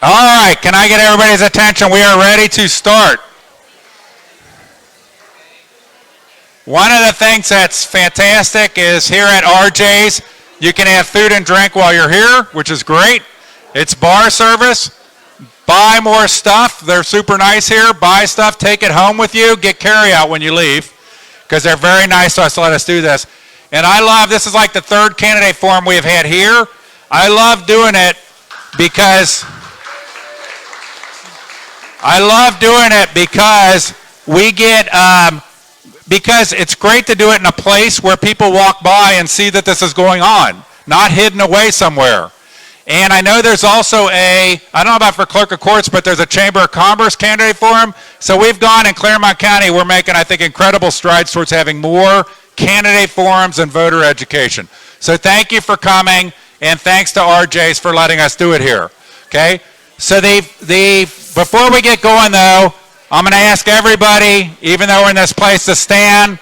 All right, can I get everybody's attention? We are ready to start. One of the things that's fantastic is here at RJ's, you can have food and drink while you're here, which is great. It's bar service. Buy more stuff. They're super nice here. Buy stuff, take it home with you, get carry out when you leave, because they're very nice to us to let us do this. And I love, this is like the third candidate forum we have had here. I love doing it because we get, because it's great to do it in a place where people walk by and see that this is going on, not hidden away somewhere. And I know there's also I don't know about for Clerk of Courts, but there's a Chamber of Commerce candidate forum. So we've gone in Claremont County, we're making, I think, incredible strides towards having more candidate forums and voter education. So thank you for coming, and thanks to RJ's for letting us do it here. Okay? So before we get going, though, I'm going to ask everybody, even though we're in this place, to stand.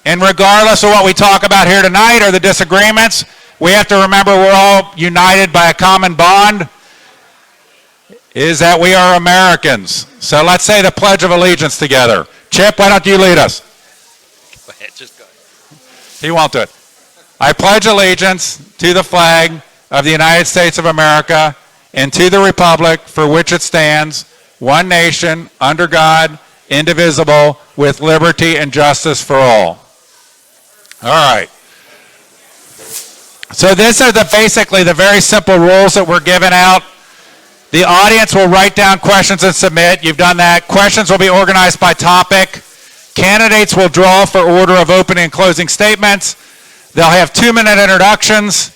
And regardless of what we talk about here tonight or the disagreements, we have to remember we're all united by a common bond, is that we are Americans. So let's say the Pledge of Allegiance together. Chip, why don't you lead us? Go ahead, just go ahead. He won't do it. I pledge allegiance to the flag of the United States of America and to the republic for which it stands, one nation, under God, indivisible, with liberty and justice for all. All right. So these are basically the very simple rules that we're giving out. The audience will write down questions and submit. You've done that. Questions will be organized by topic. Candidates will draw for order of opening and closing statements. They'll have 2-minute introductions.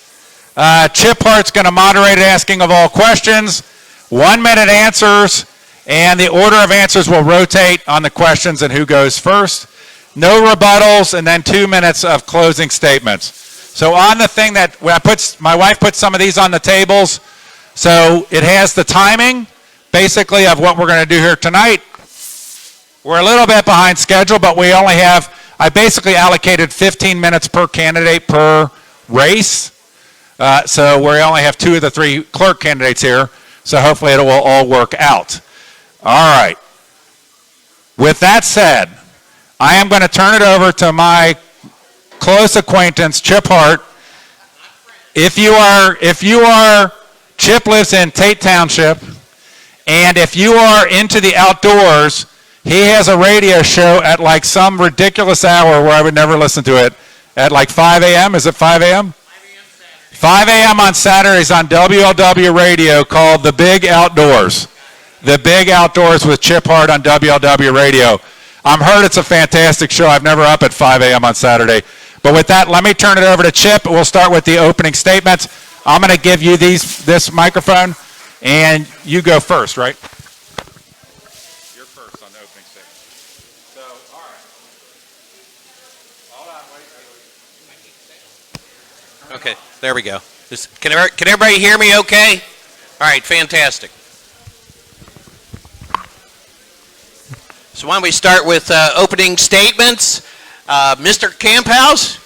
Chip Hart's going to moderate asking of all questions. 1-minute answers. And the order of answers will rotate on the questions and who goes first. No rebuttals, and then 2 minutes of closing statements. So on the thing that my wife put some of these on the tables, so it has the timing, basically, of what we're going to do here tonight. We're a little bit behind schedule, but I basically allocated 15 minutes per candidate per race. So we only have 2 of the 3 clerk candidates here, so hopefully it will all work out. All right. With that said, I am going to turn it over to my close acquaintance, Chip Hart. If you are, Chip lives in Tate Township, and if you are into the outdoors, he has a radio show at like some ridiculous hour where I would never listen to it, at like 5 a.m. Is it 5 a.m.? 5 a.m. on Saturdays on WLW radio called The Big Outdoors. The Big Outdoors with Chip Hart on WLW radio. I'm heard it's a fantastic show. I've never up at 5 a.m. on Saturday. But with that, let me turn it over to Chip. We'll start with the opening statements. I'm going to give you this microphone, and you go first, right? You're first on the opening statement. So, all right. Hold on, wait. Okay, there we go. Can everybody hear me okay? All right, fantastic. So why don't we start with opening statements. Mr. Camphouse,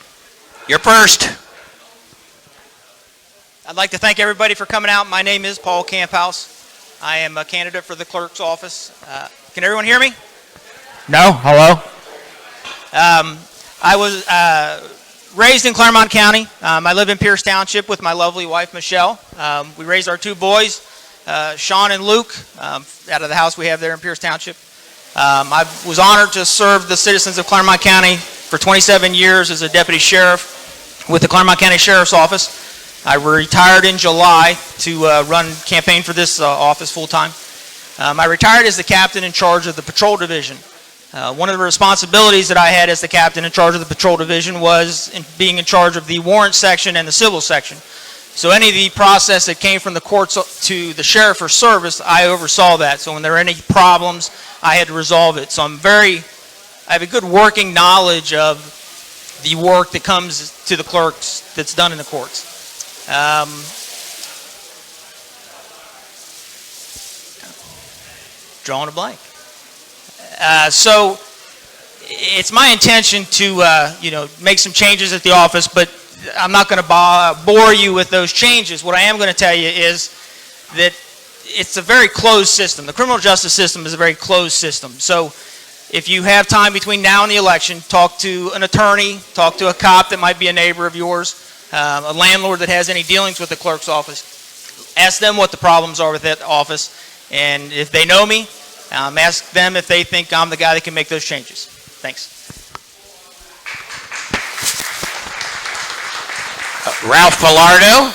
you're first. I'd like to thank everybody for coming out. My name is Paul Camphouse. I am a candidate for the clerk's office. Can everyone hear me? No? Hello? I was raised in Claremont County. I live in Pierce Township with my lovely wife, Michelle. We raised our 2 boys, Sean and Luke, out of the house we have there in Pierce Township. I was honored to serve the citizens of Claremont County for 27 years as a deputy sheriff with the Claremont County Sheriff's Office. I retired in July to campaign for this office full-time. I retired as the captain in charge of the patrol division. One of the responsibilities that I had as the captain in charge of the patrol division was being in charge of the warrant section and the civil section. So any of the process that came from the courts to the sheriff or service, I oversaw that. So when there were any problems, I had to resolve it. So I have a good working knowledge of the work that comes to the clerks that's done in the courts. Drawing a blank. So it's my intention to make some changes at the office, but I'm not going to bore you with those changes. What I am going to tell you is that it's a very closed system. The criminal justice system is a very closed system. So if you have time between now and the election, talk to an attorney, talk to a cop that might be a neighbor of yours, a landlord that has any dealings with the clerk's office. Ask them what the problems are with that office, and if they know me, ask them if they think I'm the guy that can make those changes. Thanks. Ralph Villardo.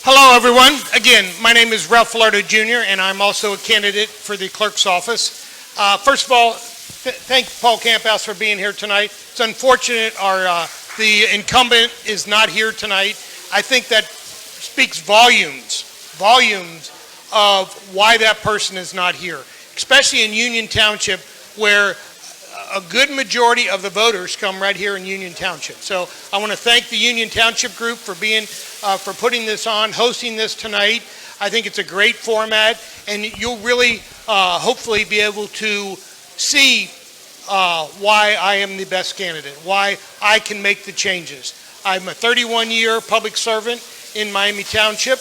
Hello, everyone. Again, my name is Ralph Villardo Jr., and I'm also a candidate for the clerk's office. First of all, thank Paul Camphouse for being here tonight. It's unfortunate the incumbent is not here tonight. I think that speaks volumes of why that person is not here, especially in Union Township, where a good majority of the voters come right here in Union Township. So I want to thank the Union Township group for for putting this on, hosting this tonight. I think it's a great format, and you'll really hopefully be able to see why I am the best candidate, why I can make the changes. I'm a 31-year public servant in Miami Township.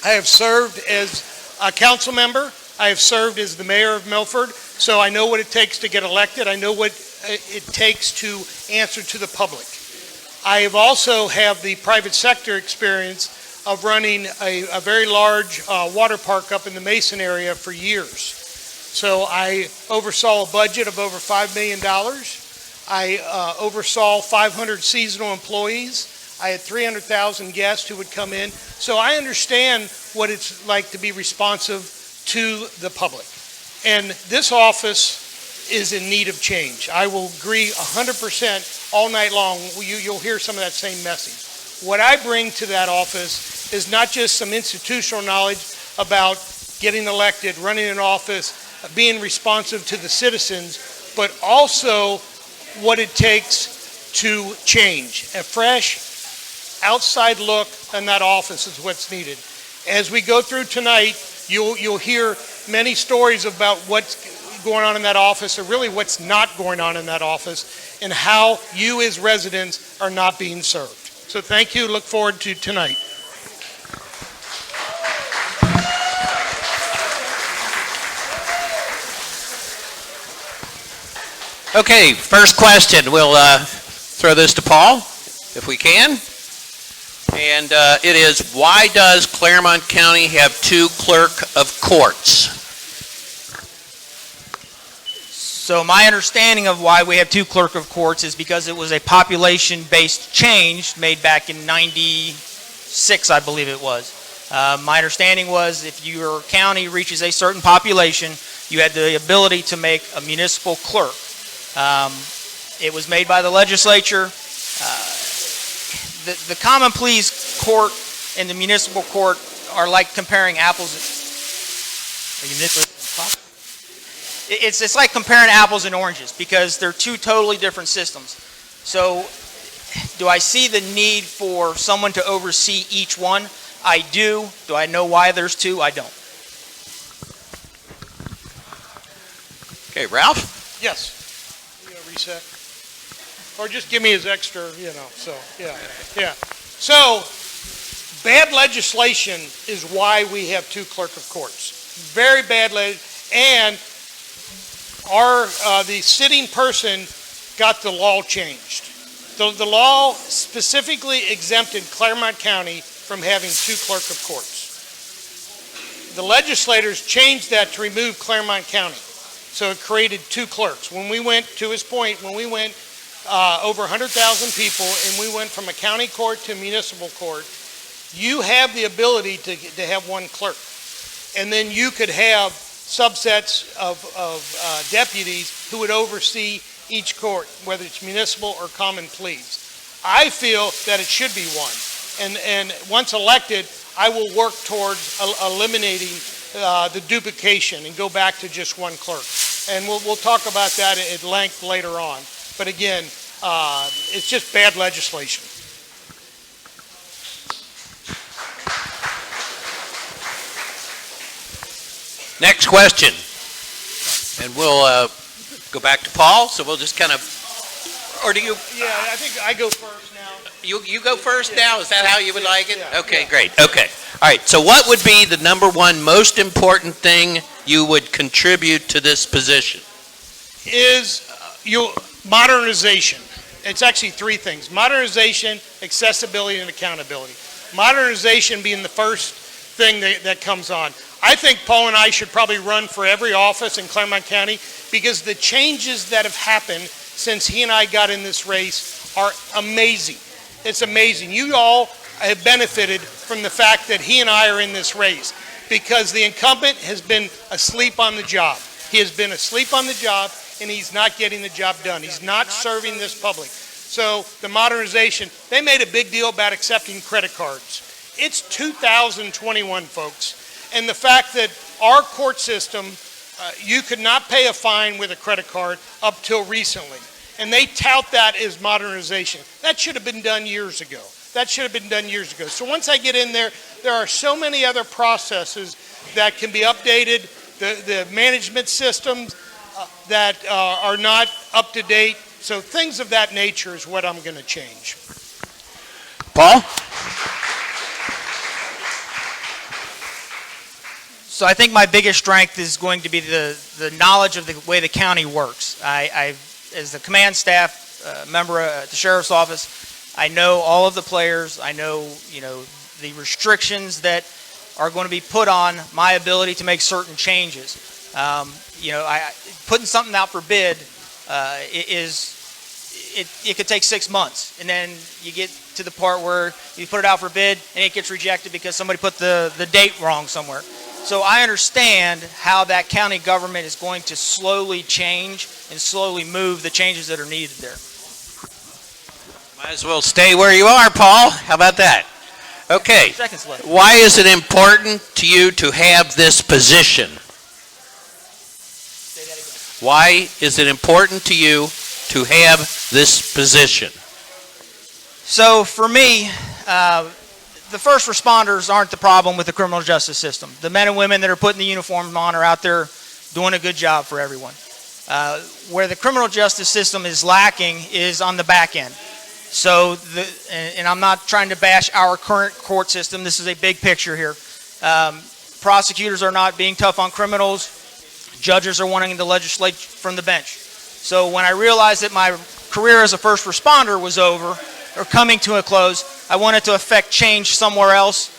I have served as a council member. I have served as the mayor of Milford, so I know what it takes to get elected. I know what it takes to answer to the public. I have also have the private sector experience of running a very large water park up in the Mason area for years. So I oversaw a budget of over $5 million. I oversaw 500 seasonal employees. I had 300,000 guests who would come in. So I understand what it's like to be responsive to the public. And this office is in need of change. I will agree 100% all night long. You'll hear some of that same message. What I bring to that office is not just some institutional knowledge about getting elected, running an office, being responsive to the citizens, but also what it takes to change. A fresh, outside look in that office is what's needed. As we go through tonight, you'll hear many stories about what's going on in that office, or really what's not going on in that office, and how you as residents are not being served. So thank you. Look forward to tonight. Okay, first question. We'll throw this to Paul, if we can. And it is, why does Claremont County have 2 clerk of courts? So my understanding of why we have 2 clerk of courts is because it was a population-based change made back in '96, I believe it was. My understanding was if your county reaches a certain population, you had the ability to make a municipal clerk. It was made by the legislature. The common pleas court and the municipal court are like comparing apples. Are you Nicholas? It's like comparing apples and oranges because they're 2 totally different systems. So do I see the need for someone to oversee each one? I do. Do I know why there's 2? I don't. Okay, Ralph? Yes. You gonna reset? Or just give me his extra, so, yeah. So, bad legislation is why we have 2 clerk of courts. Very bad and the sitting person got the law changed. The law specifically exempted Claremont County from having 2 clerk of courts. The legislators changed that to remove Claremont County. So it created 2 clerks. When we went, to his point, over 100,000 people, and we went from a county court to a municipal court, you have the ability to have 1 clerk. And then you could have subsets of deputies who would oversee each court, whether it's municipal or common pleas. I feel that it should be 1. And once elected, I will work towards eliminating the duplication and go back to just 1 clerk. And we'll talk about that at length later on. But again, it's just bad legislation. Next question. And we'll go back to Paul, so we'll just kind of Or do you, Yeah, I think I go first now. you go first now? Is that how you would like it? yeah, Okay, yeah. great, okay. All right, so what would be the number one most important thing you would contribute to this position? Is modernization. It's actually three things: modernization, accessibility, and accountability. Modernization being the first thing that comes on. I think Paul and I should probably run for every office in Claremont County, because the changes that have happened since he and I got in this race are amazing. It's amazing. You all have benefited from the fact that he and I are in this race, because the incumbent has been asleep on the job. He has been asleep on the job, and he's not getting the job done. He's not serving this public. So the modernization, they made a big deal about accepting credit cards. It's 2021, folks. And the fact that our court system, you could not pay a fine with a credit card up till recently. And they tout that as modernization. That should have been done years ago. That should have been done years ago. So once I get in there, there are so many other processes that can be updated. The management systems that are not up to date. So things of that nature is what I'm going to change. Paul? So I think my biggest strength is going to be the knowledge of the way the county works. As the command staff member at the sheriff's office, I know all of the players. I know, the restrictions that are going to be put on my ability to make certain changes. Putting something out for bid it could take 6 months, and then you get to the part where you put it out for bid and it gets rejected because somebody put the date wrong somewhere. So I understand how that county government is going to slowly change and slowly move the changes that are needed there. Might as well stay where you are, Paul. How about that? Okay. Seconds left. Why is it important to you to have this position? Say that again. Why is it important to you to have this position? So for me, the first responders aren't the problem with the criminal justice system. The men and women that are putting the uniform on are out there doing a good job for everyone. Where the criminal justice system is lacking is on the back end. So, and I'm not trying to bash our current court system. This is a big picture here. Prosecutors are not being tough on criminals. Judges are wanting to legislate from the bench. So when I realized that my career as a first responder was over, or coming to a close, I wanted to affect change somewhere else.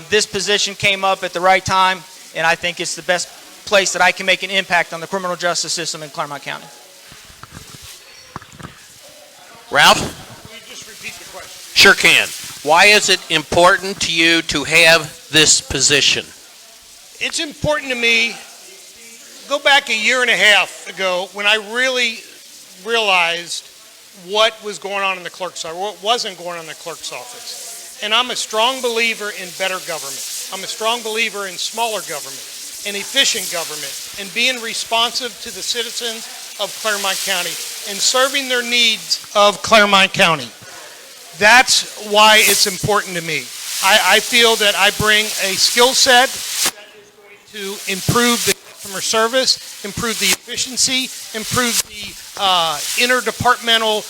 This position came up at the right time, and I think it's the best place that I can make an impact on the criminal justice system in Claremont County. Ralph? Can you just repeat the question? Sure can. Why is it important to you to have this position? It's important to me. Go back a year and a half ago when I really realized what was going on in the clerk's office, what wasn't going on in the clerk's office. And I'm a strong believer in better government. I'm a strong believer in smaller government and efficient government and being responsive to the citizens of Claremont County and serving their needs of Claremont County. That's why it's important to me. I feel that I bring a skill set that is going to improve the customer service, improve the efficiency, improve the interdepartmental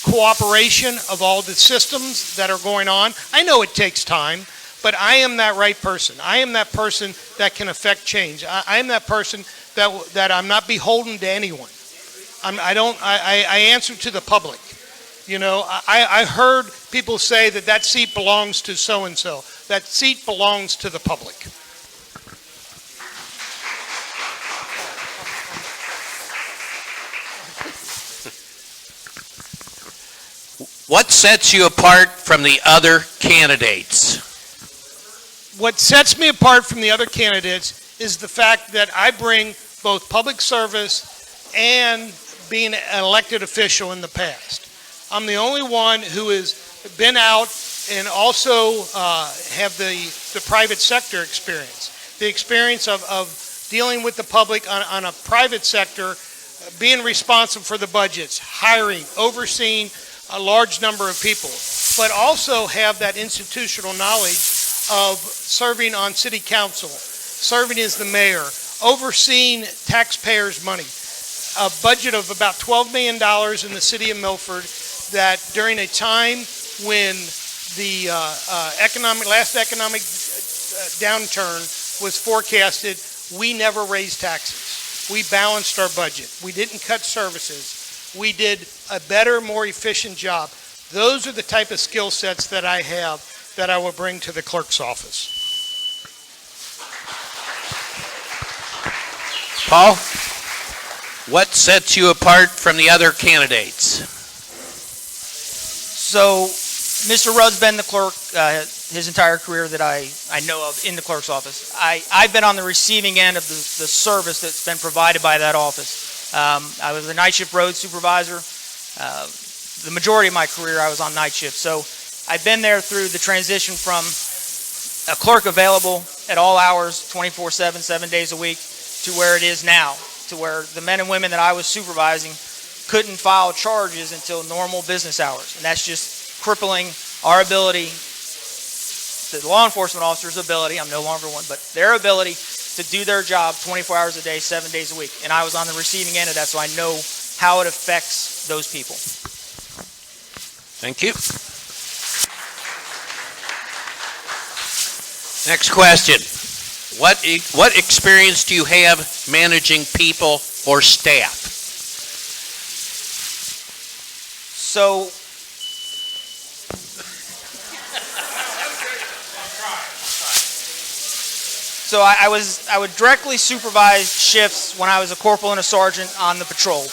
cooperation of all the systems that are going on. I know it takes time, but I am that right person. I am that person that can affect change. I am that person that I'm not beholden to anyone. I answer to the public. I heard people say that seat belongs to so-and-so. That seat belongs to the public. What sets you apart from the other candidates? What sets me apart from the other candidates is the fact that I bring both public service and being an elected official in the past. I'm the only one who has been out and also have the private sector experience. The experience of dealing with the public on a private sector, being responsible for the budgets, hiring, overseeing a large number of people, but also have that institutional knowledge of serving on city council, serving as the mayor, overseeing taxpayers' money. a budget of about $12 million in the city of Milford, that during a time when the last economic downturn was forecasted, we never raised taxes. We balanced our budget. We didn't cut services. We did a better, more efficient job. Those are the type of skill sets that I have that I will bring to the clerk's office. Paul, what sets you apart from the other candidates? So, Mr. Rudd's been the clerk his entire career that I know of in the clerk's office. I've been on the receiving end of the service that's been provided by that office. I was a night shift road supervisor. The majority of my career I was on night shift. So I've been there through the transition from a clerk available at all hours, 24/7, 7 days a week, to where it is now, to where the men and women that I was supervising couldn't file charges until normal business hours. And that's just crippling our ability, the law enforcement officer's ability, I'm no longer one, but their ability to do their job 24 hours a day, 7 days a week. And I was on the receiving end of that, so I know how it affects those people. Thank you. Next question. What experience do you have managing people or staff? So, I would directly supervise shifts when I was a corporal and a sergeant on the patrol.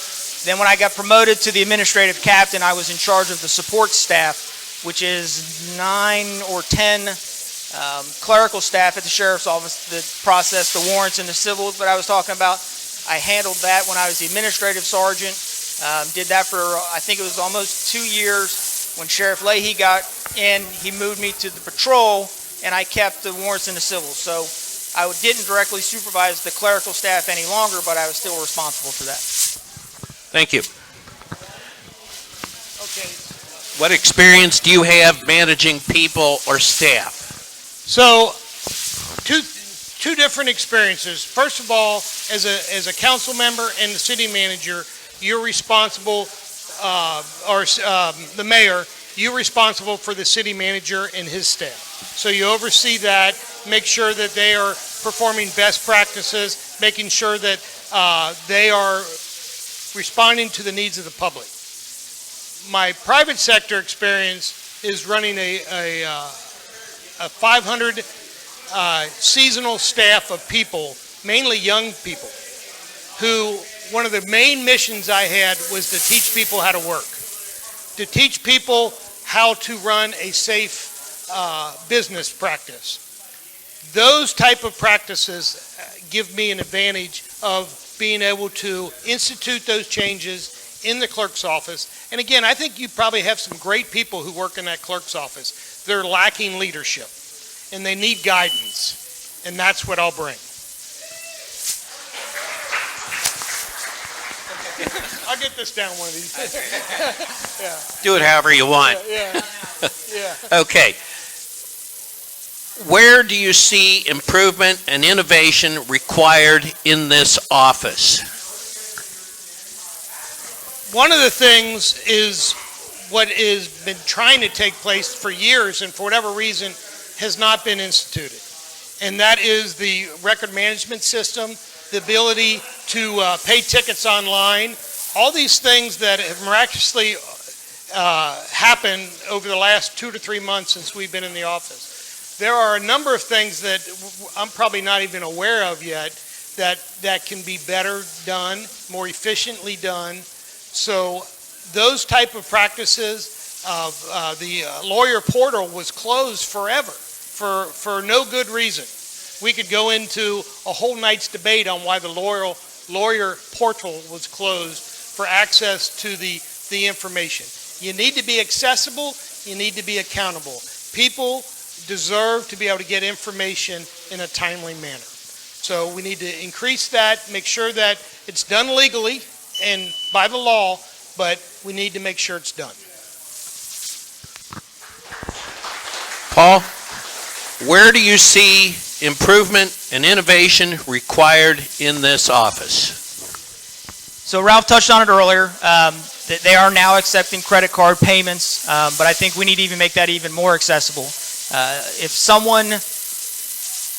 Then when I got promoted to the administrative captain, I was in charge of the support staff, which is 9 or 10 clerical staff at the sheriff's office that process the warrants and the civils that I was talking about. I handled that when I was the administrative sergeant. Did that for, I think it was almost 2 years. When Sheriff Leahy got in, he moved me to the patrol, and I kept the warrants and the civils. So I didn't directly supervise the clerical staff any longer, but I was still responsible for that. Thank you. Okay. What experience do you have managing people or staff? So, two different experiences. First of all, as a council member and the city manager, you're responsible, the mayor, you're responsible for the city manager and his staff. So you oversee that, make sure that they are performing best practices, making sure that they are responding to the needs of the public. My private sector experience is running a 500 seasonal staff of people, mainly young people, who one of the main missions I had was to teach people how to work, to teach people how to run a safe business practice. Those type of practices give me an advantage of being able to institute those changes in the clerk's office. And again, I think you probably have some great people who work in that clerk's office. They're lacking leadership, and they need guidance, and that's what I'll bring. I'll get this down one of these. Yeah. Do it however you want. Yeah. Okay. Where do you see improvement and innovation required in this office? One of the things is what has been trying to take place for years and for whatever reason has not been instituted. And that is the record management system, the ability to pay tickets online, all these things that have miraculously happened over the last 2 to 3 months since we've been in the office. There are a number of things that I'm probably not even aware of yet that can be better done, more efficiently done. So those type of practices of the lawyer portal was closed forever for no good reason. We could go into a whole night's debate on why the lawyer portal was closed for access to the information. You need to be accessible. You need to be accountable. People deserve to be able to get information in a timely manner. So we need to increase that, make sure that it's done legally and by the law, but we need to make sure it's done. Paul, where do you see improvement and innovation required in this office? So Ralph touched on it earlier, that they are now accepting credit card payments, but I think we need to even make that even more accessible. If someone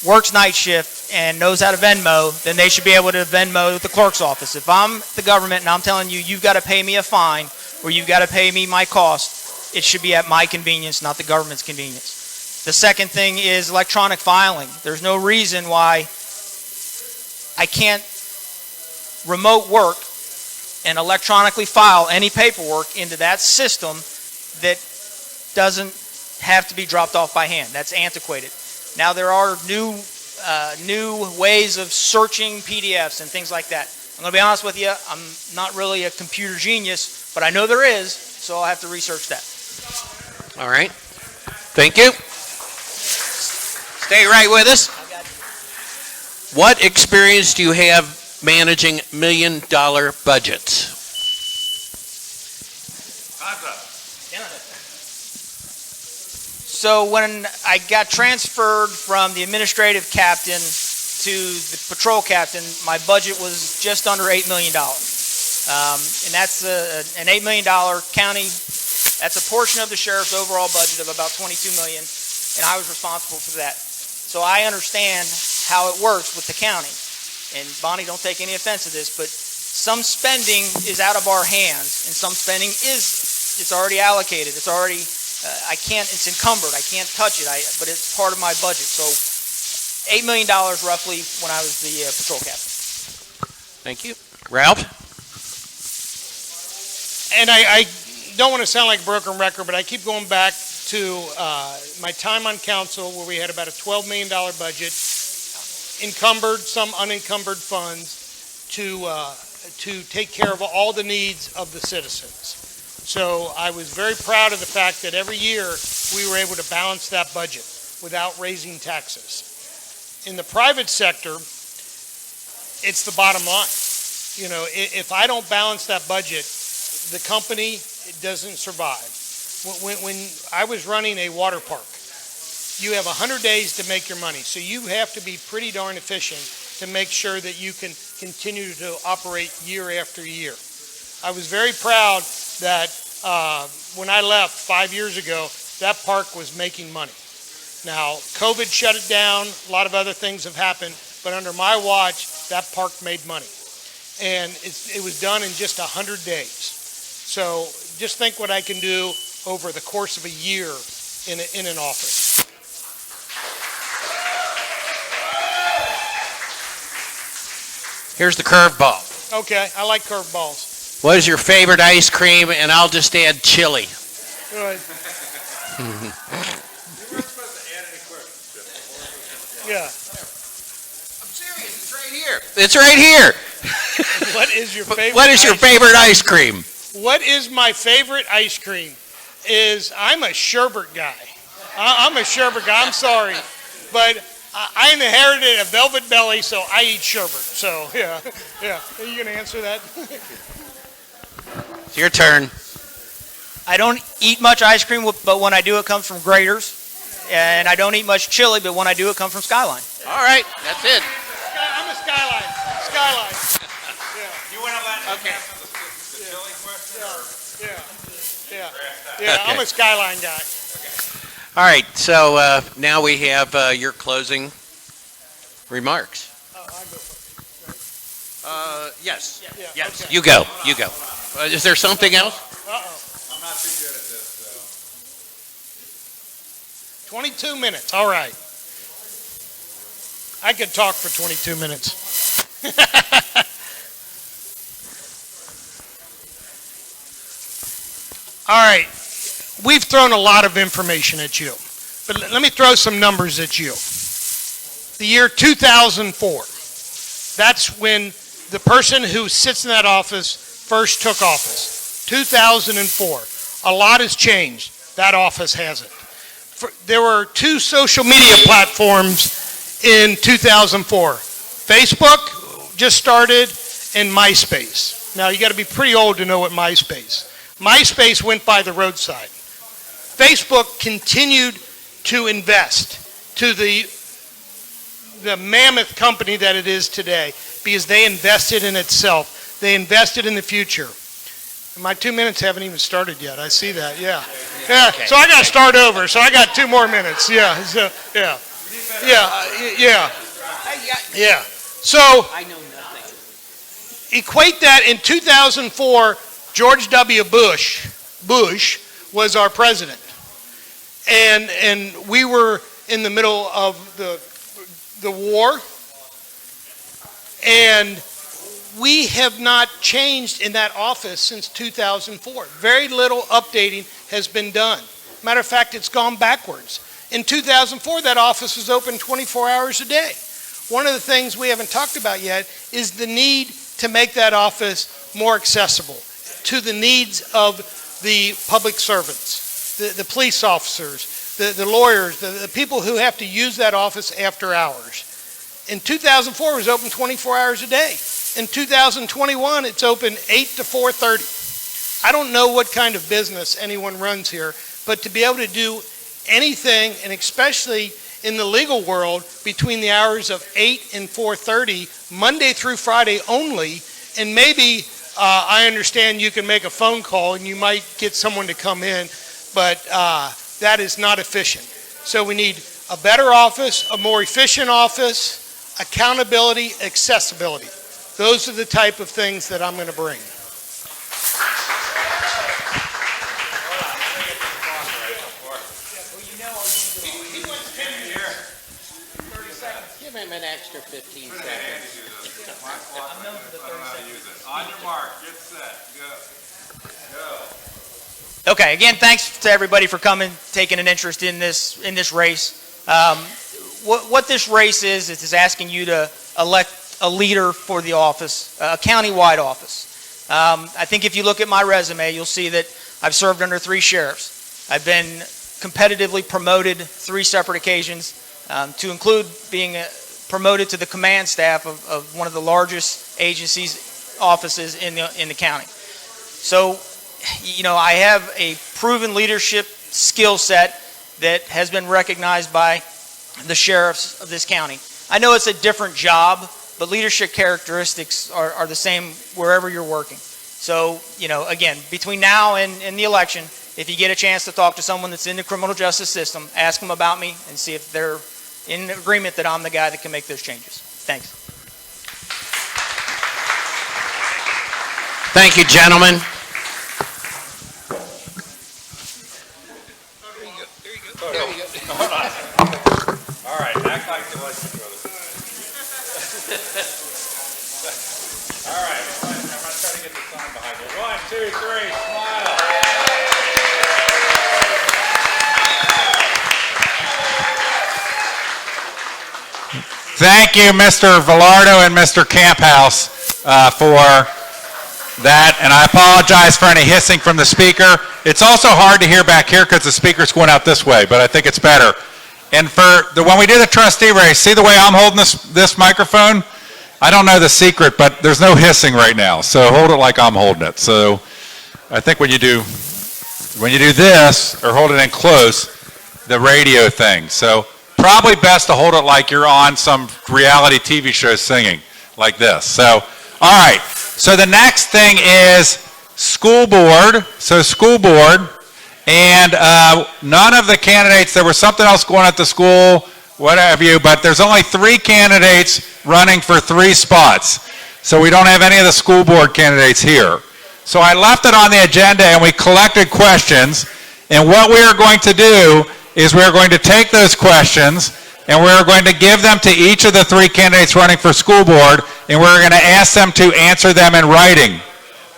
works night shift and knows how to Venmo, then they should be able to Venmo the clerk's office. If I'm the government and I'm telling you, you've got to pay me a fine or you've got to pay me my cost, it should be at my convenience, not the government's convenience. The second thing is electronic filing. There's no reason why I can't remote work and electronically file any paperwork into that system that doesn't have to be dropped off by hand. That's antiquated. Now there are new ways of searching PDFs and things like that. I'm going to be honest with you, I'm not really a computer genius, but I know there is, so I'll have to research that. All right. Thank you. Stay right with us. What experience do you have managing $1 million budgets? So when I got transferred from the administrative captain to the patrol captain, my budget was just under $8 million. And that's an $8 million county. That's a portion of the sheriff's overall budget of about $22 million, and I was responsible for that. So I understand how it works with the county. And Bonnie, don't take any offense to this, but some spending is out of our hands, and some spending it's already allocated. It's already, it's encumbered. I can't touch it, but it's part of my budget. So $8 million roughly when I was the patrol captain. Thank you. Ralph? And I don't want to sound like a broken record, but I keep going back to my time on council where we had about a $12 million budget, encumbered, some unencumbered funds to take care of all the needs of the citizens. So I was very proud of the fact that every year we were able to balance that budget without raising taxes. In the private sector, it's the bottom line. You know, if I don't balance that budget, the company doesn't survive. When I was running a water park, you have 100 days to make your money. So you have to be pretty darn efficient to make sure that you can continue to operate year after year. I was very proud that when I left 5 years ago, that park was making money. Now, COVID shut it down. A lot of other things have happened. But under my watch, that park made money. And it was done in just 100 days. So just think what I can do over the course of a year in an office. Here's the curveball. Okay, I like curveballs. What is your favorite ice cream? And I'll just add chili. Good. Yeah. I'm serious. It's right here. It's right here. What is your favorite? What is your favorite ice cream? What is my favorite ice cream? I'm a sherbet guy. I'm a sherbet guy. I'm sorry, but I inherited a velvet belly, so I eat sherbet. So yeah. Are you gonna answer that? It's your turn. I don't eat much ice cream, but when I do, it comes from Grater's. And I don't eat much chili, but when I do, it comes from Skyline. All right, that's it. I'm a Skyline. Skyline. You want to let Okay. the chili question? Yeah. Okay. I'm a Skyline guy. All right, so now we have your closing remarks. I go first. Yes. Yeah, Yes. okay. You go. You go. Is there something else? Uh-oh. I'm not too good at this, so. 22 minutes. All right. I could talk for 22 minutes. All right. We've thrown a lot of information at you, but let me throw some numbers at you. The year 2004, that's when the person who sits in that office first took office. 2004. A lot has changed. That office hasn't. There were two social media platforms in 2004. Facebook just started and MySpace. Now, you got to be pretty old to know what MySpace. MySpace went by the roadside. Facebook continued to invest to the mammoth company that it is today because they invested in itself. They invested in the future. My 2 minutes haven't even started yet. I see that, yeah. Yeah, so I got to start over, so I got 2 more minutes, yeah, so, yeah. Yeah. So, I know nothing. equate that in 2004, George W. Bush was our president. And we were in the middle of the war. And we have not changed in that office since 2004. Very little updating has been done. Matter of fact, it's gone backwards. In 2004, that office was open 24 hours a day. One of the things we haven't talked about yet is the need to make that office more accessible to the needs of the public servants, the police officers, the lawyers, the people who have to use that office after hours. In 2004, it was open 24 hours a day. In 2021, it's open 8 to 4:30. I don't know what kind of business anyone runs here, but to be able to do anything, and especially in the legal world, between the hours of 8 and 4:30, Monday through Friday only, and maybe I understand you can make a phone call and you might get someone to come in, but that is not efficient. So we need a better office, a more efficient office, accountability, accessibility. Those are the type of things that I'm going to bring. Give him an extra 15 seconds. On your mark, get set, go. Okay, again, thanks to everybody for coming, taking an interest in this race. What this race is asking you to elect a leader for the office, a county-wide office. I think if you look at my resume, you'll see that I've served under 3 sheriffs. I've been competitively promoted 3 separate occasions, to include being promoted to the command staff of one of the largest agencies offices in the county. So, I have a proven leadership skill set that has been recognized by the sheriffs of this county. I know it's a different job, but leadership characteristics are the same wherever you're working. So, again, between now and the election, if you get a chance to talk to someone that's in the criminal justice system, ask them about me and see if they're in agreement that I'm the guy that can make those changes. Thanks. Thank you, gentlemen. All right, act like you like each other. All right, I'm going to try to get the sign behind you. 1, 2, 3, smile. Thank you, Mr. Velardo and Mr. Camphouse, for that, and I apologize for any hissing from the speaker. It's also hard to hear back here because the speaker's going out this way, but I think it's better. And when we do the trustee race, see the way I'm holding this microphone? I don't know the secret, but there's no hissing right now, so hold it like I'm holding it. So I think when you do this, or hold it in close, the radio thing. So probably best to hold it like you're on some reality TV show singing, like this. So, all right. So the next thing is school board. So school board, and none of the candidates, there was something else going at the school, what have you, but there's only 3 candidates running for 3 spots. So we don't have any of the school board candidates here. So I left it on the agenda and we collected questions, and what we are going to do is we're going to take those questions and we're going to give them to each of the 3 candidates running for school board, and we're going to ask them to answer them in writing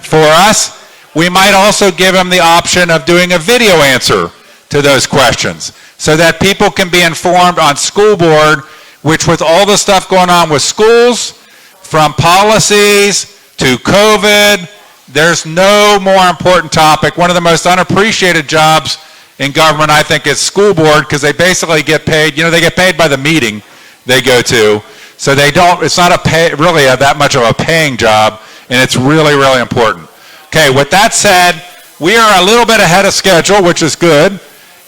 for us. We might also give them the option of doing a video answer to those questions so that people can be informed on school board, which with all the stuff going on with schools, from policies to COVID, there's no more important topic. One of the most unappreciated jobs in government, I think, is school board, because they basically get paid, they get paid by the meeting they go to. So it's not really that much of a paying job, and it's really, really important. Okay, with that said, we are a little bit ahead of schedule, which is good.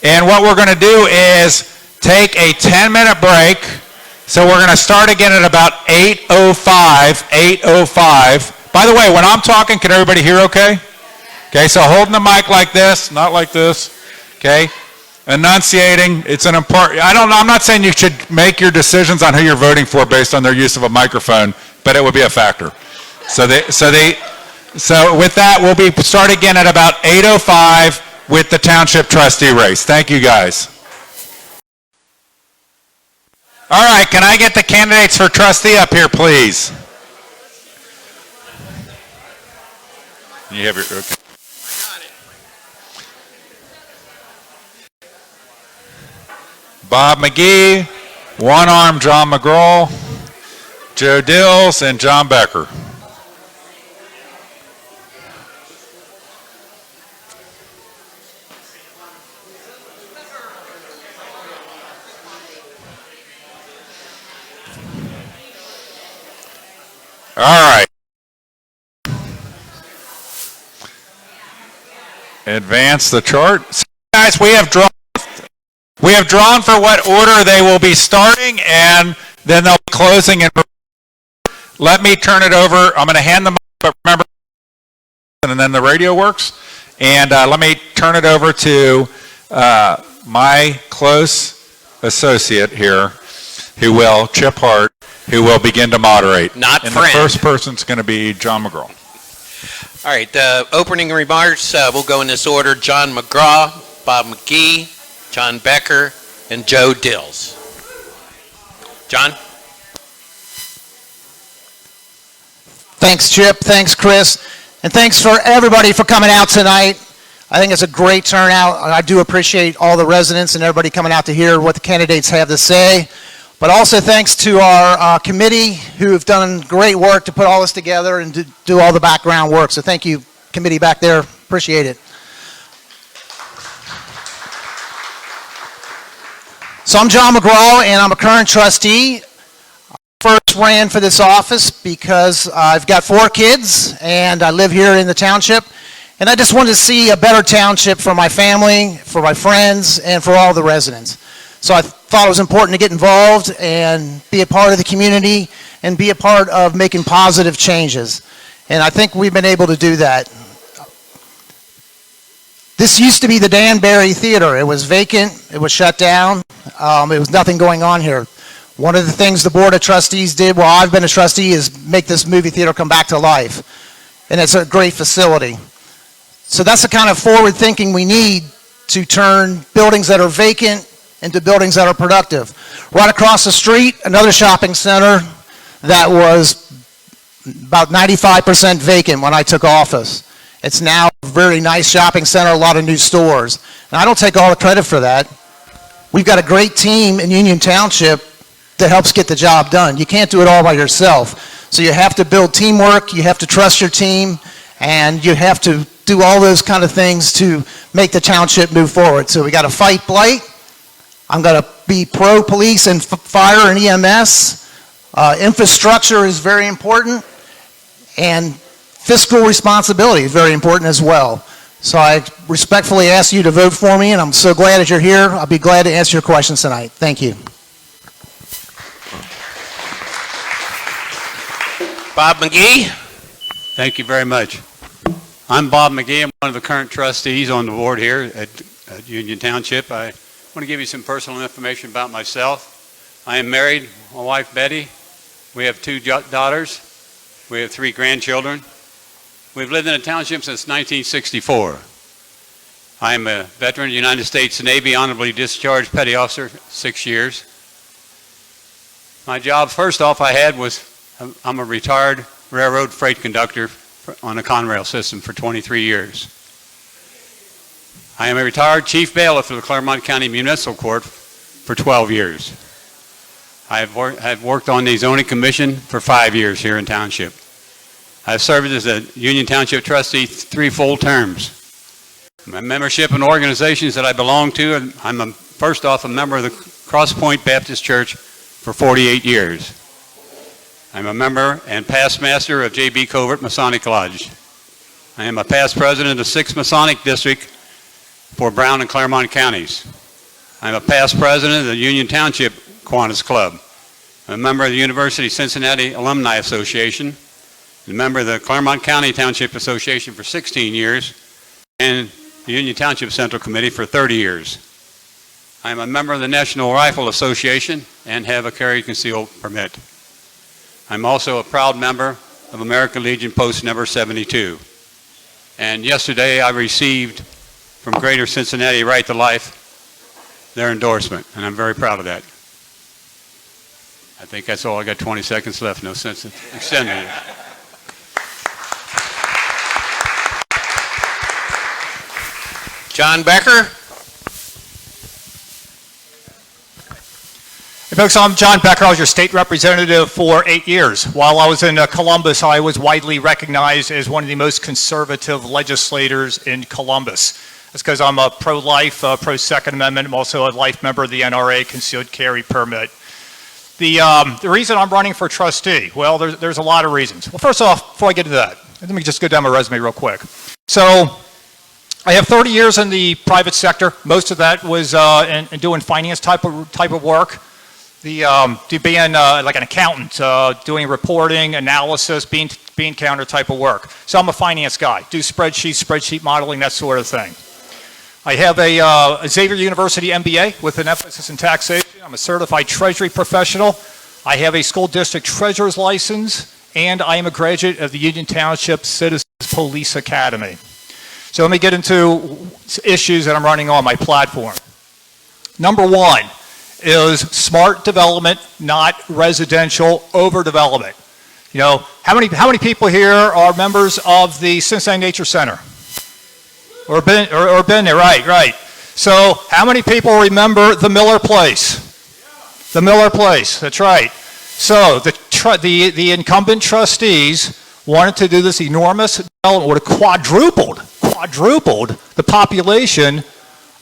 And what we're going to do is take a 10-minute break. So we're going to start again at about 8:05. By the way, when I'm talking, can everybody hear okay? Okay, so holding the mic like this, not like this, okay? Enunciating, it's an important, I'm not saying you should make your decisions on who you're voting for based on their use of a microphone, but it would be a factor. So with that, we'll be start again at about 8:05 with the township trustee race. Thank you, guys. All right, can I get the candidates for trustee up here, please? You have your, okay. Bob McGee, One Arm John McGraw, Joe Dills, and John Becker. All right. Advance the chart. So guys, we have drawn for what order they will be starting, and then they'll be closing. And let me turn it over. I'm going to hand them, but remember, and then the radio works. And let me turn it over to my close associate here, Chip Hart, who will begin to moderate. Not and friend. The first person's going to be John McGraw. All right, opening remarks, we'll go in this order. John McGraw, Bob McGee, John Becker, and Joe Dills. John? Thanks, Chip. Thanks, Chris. And thanks for everybody for coming out tonight. I think it's a great turnout. I do appreciate all the residents and everybody coming out to hear what the candidates have to say. But also thanks to our committee who have done great work to put all this together and to do all the background work. So thank you, committee back there. Appreciate it. So I'm John McGraw, and I'm a current trustee. I first ran for this office because I've got 4 kids, and I live here in the township. And I just wanted to see a better township for my family, for my friends, and for all the residents. So I thought it was important to get involved and be a part of the community and be a part of making positive changes. And I think we've been able to do that. This used to be the Danbury Theater. It was vacant. It was shut down. There was nothing going on here. One of the things the Board of Trustees did while I've been a trustee is make this movie theater come back to life. And it's a great facility. So that's the kind of forward thinking we need to turn buildings that are vacant into buildings that are productive. Right across the street, another shopping center that was about 95% vacant when I took office. It's now a very nice shopping center, a lot of new stores. And I don't take all the credit for that. We've got a great team in Union Township that helps get the job done. You can't do it all by yourself. So you have to build teamwork, you have to trust your team, and you have to do all those kind of things to make the township move forward. So we got to fight blight. I'm going to be pro-police and fire and EMS. Infrastructure is very important, and fiscal responsibility is very important as well. So I respectfully ask you to vote for me, and I'm so glad that you're here. I'll be glad to answer your questions tonight. Thank you. Bob McGee? Thank you very much. I'm Bob McGee. I'm one of the current trustees on the board here at Union Township. I want to give you some personal information about myself. I am married, my wife Betty. We have 2 daughters. We have 3 grandchildren. We've lived in the township since 1964. I am a veteran of the United States Navy, honorably discharged petty officer, 6 years. My job, first off, I'm a retired railroad freight conductor on the Conrail system for 23 years. I am a retired chief bailiff for the Claremont County Municipal Court for 12 years. I have worked on the zoning commission for 5 years here in township. I've served as a Union Township trustee 3 full terms. My membership in organizations that I belong to, I'm first off a member of the Cross Point Baptist Church for 48 years. I'm a member and past master of J.B. Covert Masonic Lodge. I am a past president of 6th Masonic District for Brown and Claremont counties. I'm a past president of the Union Township Kiwanis Club. I'm a member of the University of Cincinnati Alumni Association, a member of the Claremont County Township Association for 16 years, and the Union Township Central Committee for 30 years. I am a member of the National Rifle Association and have a carry concealed permit. I'm also a proud member of American Legion Post number 72. And yesterday I received from Greater Cincinnati Right to Life their endorsement, and I'm very proud of that. I think that's all. I got 20 seconds left. No sense in extending it. John Becker? Hey folks, I'm John Becker. I was your state representative for 8 years. While I was in Columbus, I was widely recognized as one of the most conservative legislators in Columbus. That's because I'm a pro-life, pro-Second Amendment. I'm also a life member of the NRA concealed carry permit. The reason I'm running for trustee, well, there's a lot of reasons. Well, first off, before I get into that, let me just go down my resume real quick. So, I have 30 years in the private sector. Most of that was in doing finance type of work. Being like an accountant, doing reporting, analysis, bean counter type of work. So I'm a finance guy. Do spreadsheet modeling, that sort of thing. I have a Xavier University MBA with an emphasis in taxation. I'm a certified treasury professional. I have a school district treasurer's license, and I am a graduate of the Union Township Citizens Police Academy. So let me get into issues that I'm running on my platform. Number one is smart development, not residential overdevelopment. You know, how many people here are members of the Cincinnati Nature Center? Or been there, right. So how many people remember the Miller Place? The Miller Place, that's right. So the incumbent trustees wanted to do this enormous development, would have quadrupled the population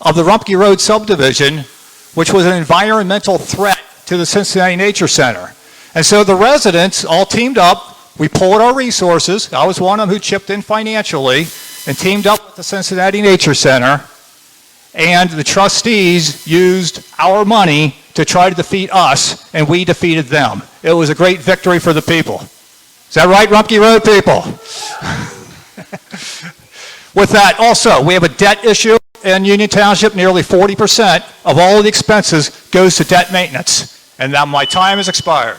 of the Rumpke Road subdivision, which was an environmental threat to the Cincinnati Nature Center. And so the residents all teamed up. We pulled our resources. I was one of them who chipped in financially and teamed up with the Cincinnati Nature Center. And the trustees used our money to try to defeat us, and we defeated them. It was a great victory for the people. Is that right, Rumpke Road people? With that, also, we have a debt issue in Union Township. Nearly 40% of all of the expenses goes to debt maintenance. And now my time has expired.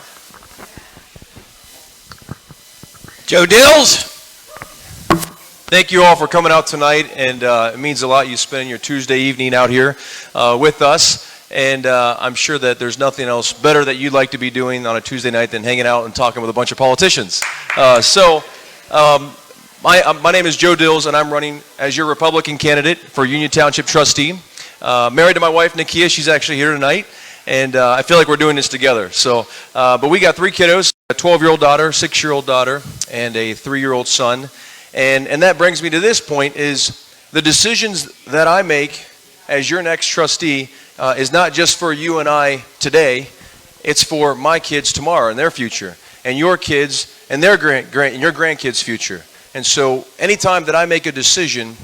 Joe Dills? Thank you all for coming out tonight, and it means a lot you spending your Tuesday evening out here with us. And I'm sure that there's nothing else better that you'd like to be doing on a Tuesday night than hanging out and talking with a bunch of politicians. My name is Joe Dills, and I'm running as your Republican candidate for Union Township trustee. Married to my wife, Nakia. She's actually here tonight, and I feel like we're doing this together. So, but we got 3 kiddos, a 12-year-old daughter, 6-year-old daughter, and a 3-year-old son. And that brings me to this point, is the decisions that I make as your next trustee is not just for you and I today, it's for my kids tomorrow and their future, and your kids and their and your grandkids' future. And so anytime that I make a decision,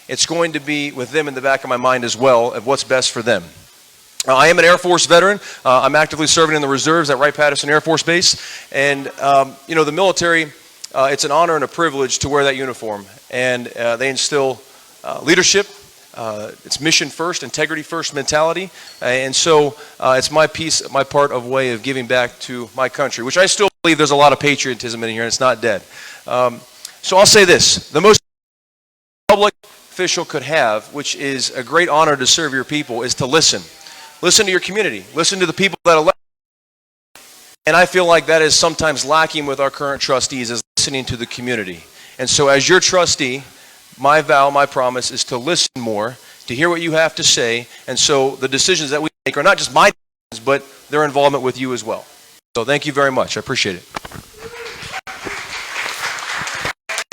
it's going to be with them in the back of my mind as well, of what's best for them. I am an Air Force veteran. I'm actively serving in the reserves at Wright-Patterson Air Force Base. And, you know, the military, it's an honor and a privilege to wear that uniform. And they instill leadership. It's mission first, integrity first mentality. And so it's my part of way of giving back to my country, which I still believe there's a lot of patriotism in here, and it's not dead. So I'll say this, the most public official could have, which is a great honor to serve your people, is to listen. Listen to your community. Listen to the people that elect. And I feel like that is sometimes lacking with our current trustees, is listening to the community. And so as your trustee, my vow, my promise is to listen more, to hear what you have to say. And so the decisions that we make are not just my decisions, but their involvement with you as well. So thank you very much. I appreciate it.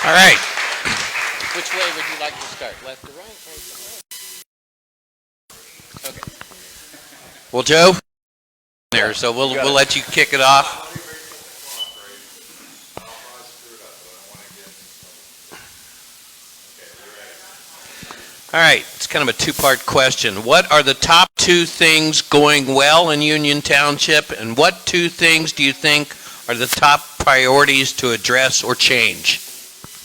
All right. Which way would you like to start? Left or right? Right. Okay. Well, Joe, there. So we'll let you kick it off. All right. It's kind of a 2-part question. What are the top 2 things going well in Union Township, and what 2 things do you think are the top priorities to address or change?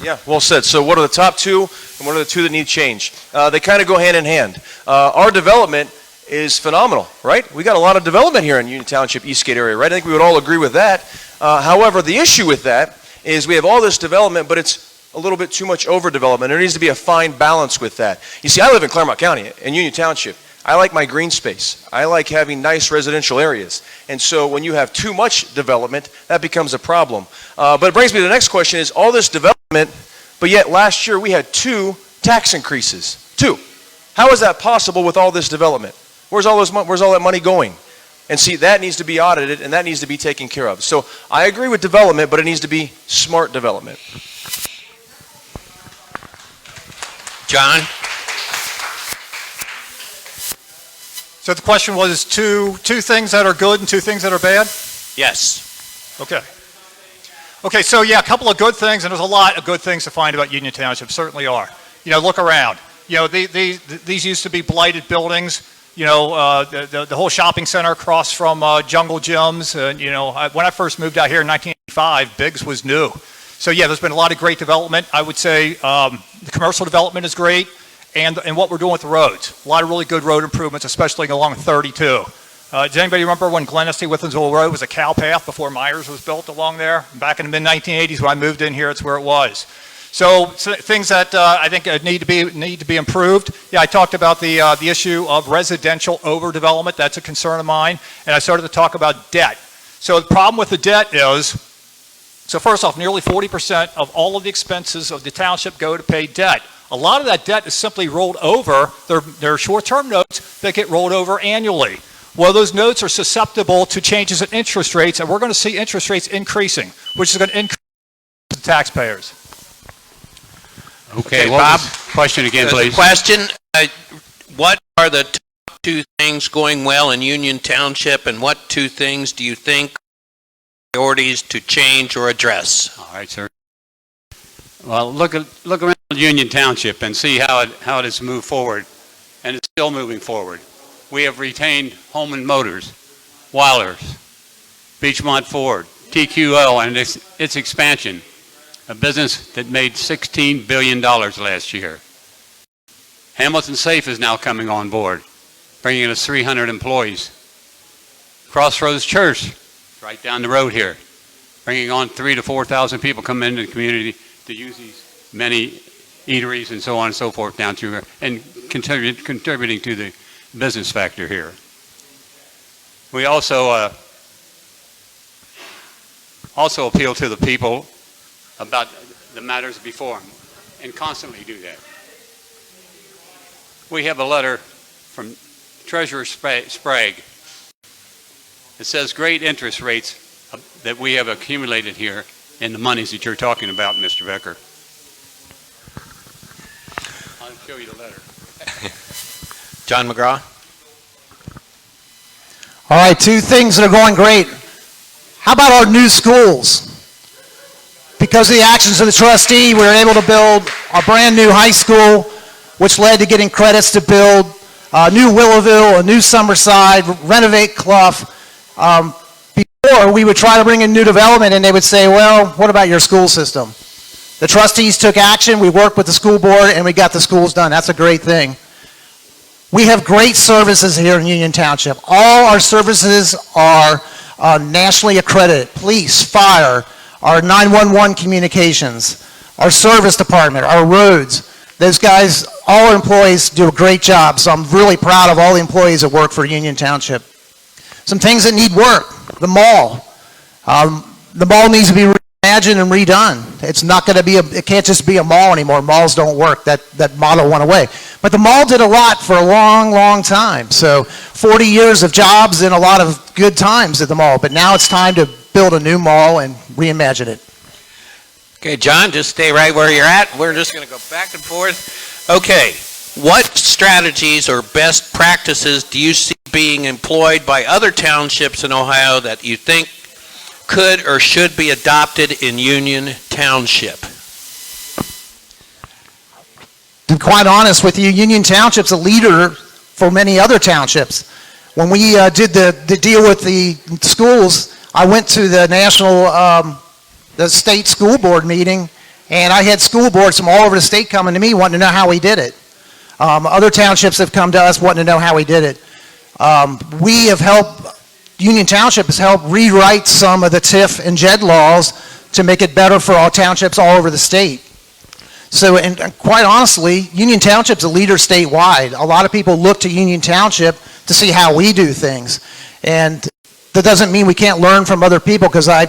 Yeah, well said. So what are the top two, and what are the two that need change? They kind of go hand in hand. Our development is phenomenal, right? We got a lot of development here in Union Township, Eastgate area, right? I think we would all agree with that. However, the issue with that is we have all this development, but it's a little bit too much overdevelopment. There needs to be a fine balance with that. You see, I live in Claremont County, in Union Township. I like my green space. I like having nice residential areas. And so when you have too much development, that becomes a problem. But it brings me to the next question is all this development, but yet last year we had 2 tax increases. 2. How is that possible with all this development? Where's all that money going? And see, that needs to be audited and that needs to be taken care of. So I agree with development, but it needs to be smart development. John? So the question was two things that are good and 2 things that are bad? Yes. Okay. Okay, so yeah, a couple of good things, and there's a lot of good things to find about Union Township, certainly are. You know, look around. You know, these used to be blighted buildings. You know, the whole shopping center across from Jungle Gyms. You know, when I first moved out here in 1985, Biggs was new. So yeah, there's been a lot of great development. I would say the commercial development is great, and what we're doing with the roads. A lot of really good road improvements, especially along 32. Does anybody remember when Glennesty Withensville Road was a cow path before Myers was built along there? Back in the mid-1980s when I moved in here, it's where it was. So things that I think need to be improved. Yeah, I talked about the issue of residential overdevelopment. That's a concern of mine. And I started to talk about debt. So the problem with the debt is, so first off, nearly 40% of all of the expenses of the township go to pay debt. A lot of that debt is simply rolled over. They're short-term notes that get rolled over annually. Well, those notes are susceptible to changes in interest rates, and we're going to see interest rates increasing, which is going to increase the taxpayers. Okay, Bob? Question again, please. Question, what are the top 2 things going well in Union Township, and what 2 things do you think are priorities to change or address? All right, sir. Well, look around Union Township and see how it has moved forward, and it's still moving forward. We have retained Holman Motors, Weilers, Beachmont Ford, TQL, and its expansion, a business that made $16 billion last year. Hamilton Safe is now coming on board, bringing us 300 employees. Crossroads Church, right down the road here, bringing on 3,000 to 4,000 people coming into the community to use these many eateries and so on and so forth down through here, and contributing to the business factor here. We also appeal to the people about the matters before them, and constantly do that. We have a letter from Treasurer Sprague. It says great interest rates that we have accumulated here in the monies that you're talking about, Mr. Becker. I'll show you the letter. John McGraw? All right, 2 things that are going great. How about our new schools? Because of the actions of the trustee, we were able to build a brand new high school, which led to getting credits to build a new Willowville, a new Summerside, renovate Clough. Before, we would try to bring in new development, and they would say, well, what about your school system? The trustees took action, we worked with the school board, and we got the schools done. That's a great thing. We have great services here in Union Township. All our services are nationally accredited. Police, fire, our 911 communications, our service department, our roads. Those guys, all our employees do a great job, so I'm really proud of all the employees that work for Union Township. Some things that need work, the mall. The mall needs to be reimagined and redone. It's not going to be it can't just be a mall anymore. Malls don't work. That model went away. But the mall did a lot for a long, long time. So 40 years of jobs and a lot of good times at the mall. But now it's time to build a new mall and reimagine it. Okay, John, just stay right where you're at. We're just going to go back and forth. Okay, what strategies or best practices do you see being employed by other townships in Ohio that you think could or should be adopted in Union Township? To be quite honest with you, Union Township's a leader for many other townships. When we did the deal with the schools, I went to the National the state school board meeting, and I had school boards from all over the state coming to me wanting to know how we did it. Other townships have come to us wanting to know how we did it. We have helped, Union Township has helped rewrite some of the TIF and JED laws to make it better for all townships all over the state. So, and quite honestly, Union Township's a leader statewide. A lot of people look to Union Township to see how we do things. And that doesn't mean we can't learn from other people, because I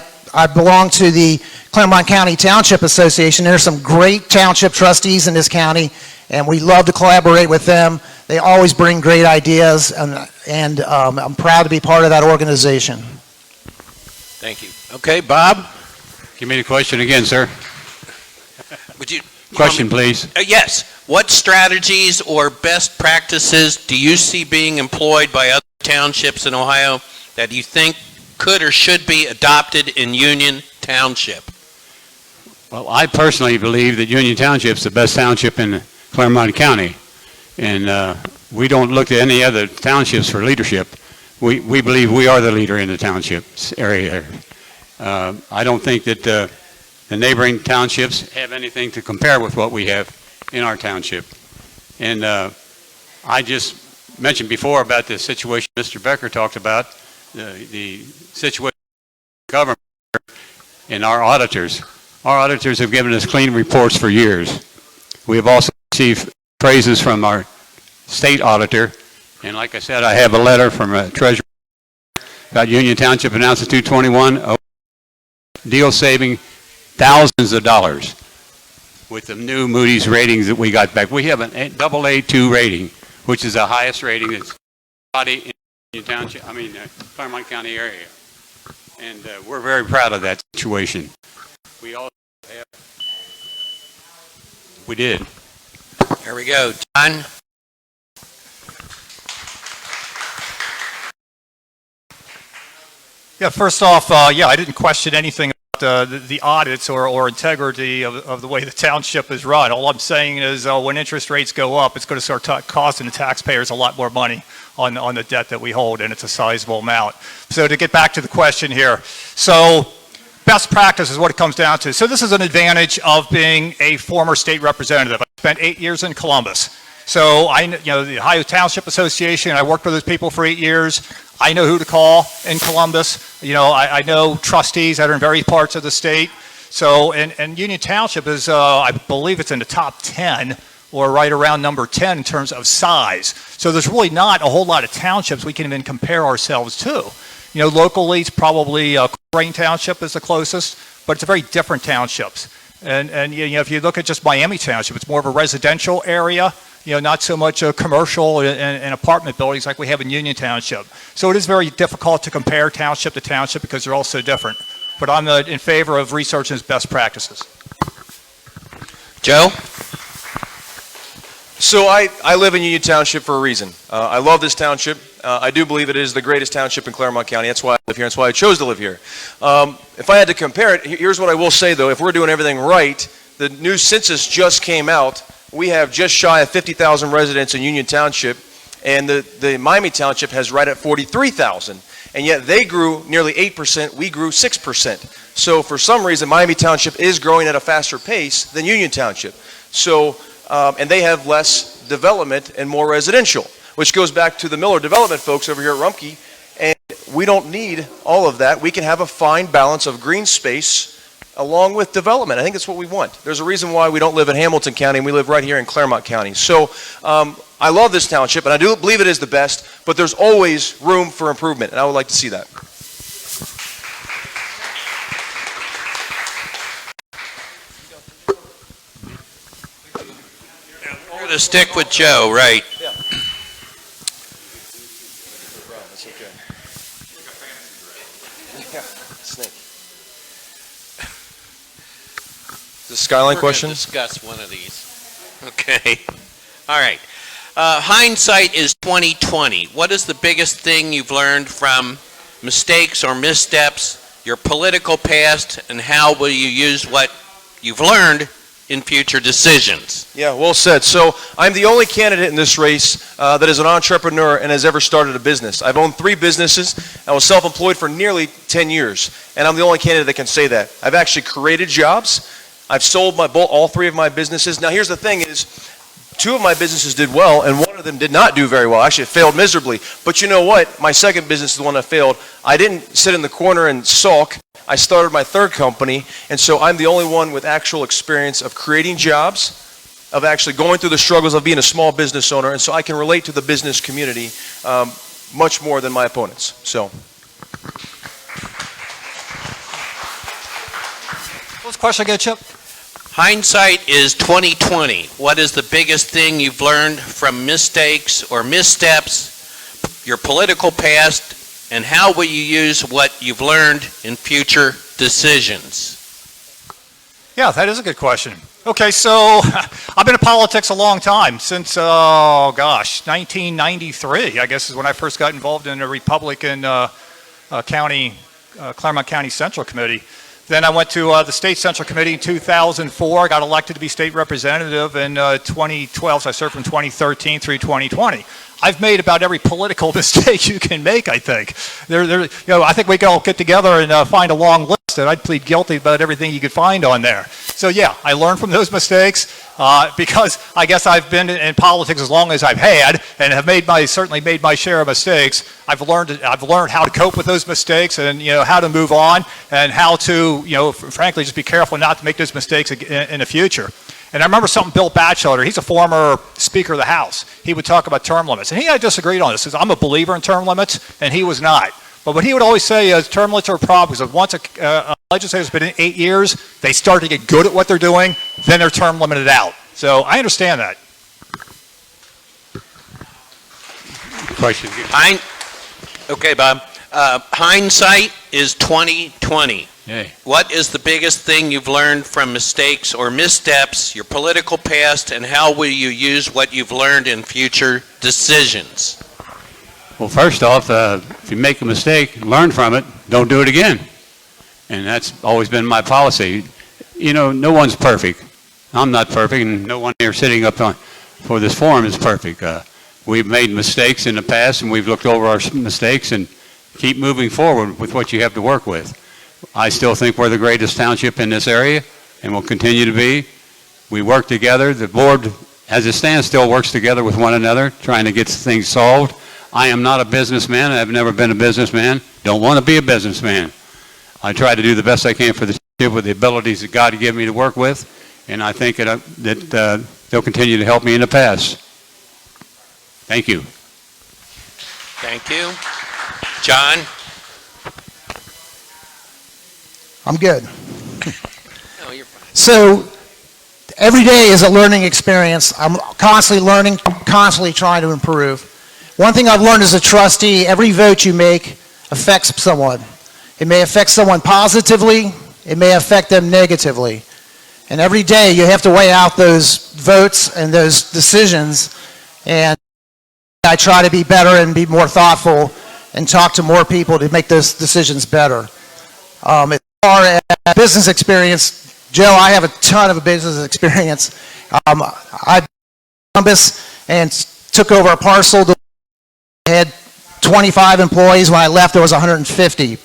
belong to the Claremont County Township Association. There's some great township trustees in this county, and we love to collaborate with them. They always bring great ideas, and I'm proud to be part of that organization. Thank you. Okay, Bob? Give me the question again, sir. Would you? Question, please. Yes. What strategies or best practices do you see being employed by other townships in Ohio that you think could or should be adopted in Union Township? Well, I personally believe that Union Township's the best township in Claremont County, and we don't look to any other townships for leadership. We believe we are the leader in the township area. I don't think that the neighboring townships have anything to compare with what we have in our township. And I just mentioned before about the situation Mr. Becker talked about, the situation of the government and our auditors. Our auditors have given us clean reports for years. We have also received praises from our state auditor. And like I said, I have a letter from a treasurer about Union Township announced in 221, deal saving thousands of dollars with the new Moody's ratings that we got back. We have an AA2 rating, which is the highest rating that's body in Union Township, Claremont County area. And we're very proud of that situation. We also have, we did. There we go. John? Yeah, first off, I didn't question anything about the audits or integrity of the way the township is run. All I'm saying is when interest rates go up, it's going to start costing the taxpayers a lot more money on the debt that we hold, and it's a sizable amount. So to get back to the question here, so best practice is what it comes down to. So this is an advantage of being a former state representative. I spent 8 years in Columbus. So the Ohio Township Association, I worked with those people for 8 years. I know who to call in Columbus. I know trustees that are in various parts of the state. So, and Union Township is, I believe it's in the top 10 or right around number 10 in terms of size. So there's really not a whole lot of townships we can even compare ourselves to. Locally, it's probably Crane Township is the closest, but it's a very different townships. And if you look at just Miami Township, it's more of a residential area. Not so much commercial and apartment buildings like we have in Union Township. So it is very difficult to compare township to township because they're all so different. But I'm in favor of researching best practices. Joe? So I live in Union Township for a reason. I love this township. I do believe it is the greatest township in Claremont County. That's why I live here. That's why I chose to live here. If I had to compare it, here's what I will say, though. If we're doing everything right, the new census just came out. We have just shy of 50,000 residents in Union Township, and the Miami Township has right at 43,000. And yet they grew nearly 8%, we grew 6%. So for some reason, Miami Township is growing at a faster pace than Union Township. So, and they have less development and more residential, which goes back to the Miller Development folks over here at Rumpke. And we don't need all of that. We can have a fine balance of green space along with development. I think that's what we want. There's a reason why we don't live in Hamilton County and we live right here in Claremont County. So I love this township, and I do believe it is the best, but there's always room for improvement, and I would like to see that. We're going to stick with Joe, right? Yeah. Snake. The Skyline question? We're going to discuss one of these. Okay. All right. Hindsight is 20/20. What is the biggest thing you've learned from mistakes or missteps, your political past, and how will you use what you've learned in future decisions? Yeah, well said. So I'm the only candidate in this race that is an entrepreneur and has ever started a business. I've owned 3 businesses. I was self-employed for nearly 10 years, and I'm the only candidate that can say that. I've actually created jobs. I've sold all 3 of my businesses. Now, here's the thing is, 2 of my businesses did well, and 1 of them did not do very well. Actually, it failed miserably. But you know what? My second business is the one that failed. I didn't sit in the corner and sulk. I started my 3rd company, and so I'm the only one with actual experience of creating jobs, of actually going through the struggles of being a small business owner, and so I can relate to the business community much more than my opponents. So. What's the question again, Chip? Hindsight is 2020. What is the biggest thing you've learned from mistakes or missteps, your political past, and how will you use what you've learned in future decisions? Yeah, that is a good question. Okay, so I've been in politics a long time, since, 1993, I guess is when I first got involved in a Republican Claremont County Central Committee. Then I went to the State Central Committee in 2004. I got elected to be state representative in 2012, so I served from 2013 through 2020. I've made about every political mistake you can make, I think. I think we can all get together and find a long list, and I'd plead guilty about everything you could find on there. So yeah, I learned from those mistakes because I guess I've been in politics as long as I've had, and have certainly made my share of mistakes. I've learned how to cope with those mistakes, and how to move on, and how to frankly just be careful not to make those mistakes in the future. And I remember something Bill Batchelder, he's a former Speaker of the House. He would talk about term limits. And he and I disagreed on this, because I'm a believer in term limits, and he was not. But what he would always say is term limits are a problem, because once a legislator's been in 8 years, they start to get good at what they're doing, then they're term limited out. So I understand that. Question. Okay, Bob. Hindsight is 2020. Hey. What is the biggest thing you've learned from mistakes or missteps, your political past, and how will you use what you've learned in future decisions? Well, first off, if you make a mistake, learn from it. Don't do it again. And that's always been my policy. No one's perfect. I'm not perfect, and no one here sitting up for this forum is perfect. We've made mistakes in the past, and we've looked over our mistakes and keep moving forward with what you have to work with. I still think we're the greatest township in this area, and will continue to be. We work together. The board, as it stands, still works together with one another, trying to get things solved. I am not a businessman. I've never been a businessman. Don't want to be a businessman. I try to do the best I can for the township with the abilities that God gave me to work with, and I think that they'll continue to help me in the past. Thank you. Thank you. John? I'm good. No, you're fine. So every day is a learning experience. I'm constantly learning, constantly trying to improve. One thing I've learned as a trustee, every vote you make affects someone. It may affect someone positively, it may affect them negatively. And every day you have to weigh out those votes and those decisions, and I try to be better and be more thoughtful and talk to more people to make those decisions better. As far as business experience, Joe, I have a ton of business experience. I been in Columbus and took over a parcel. I had 25 employees. When I left, there was 150.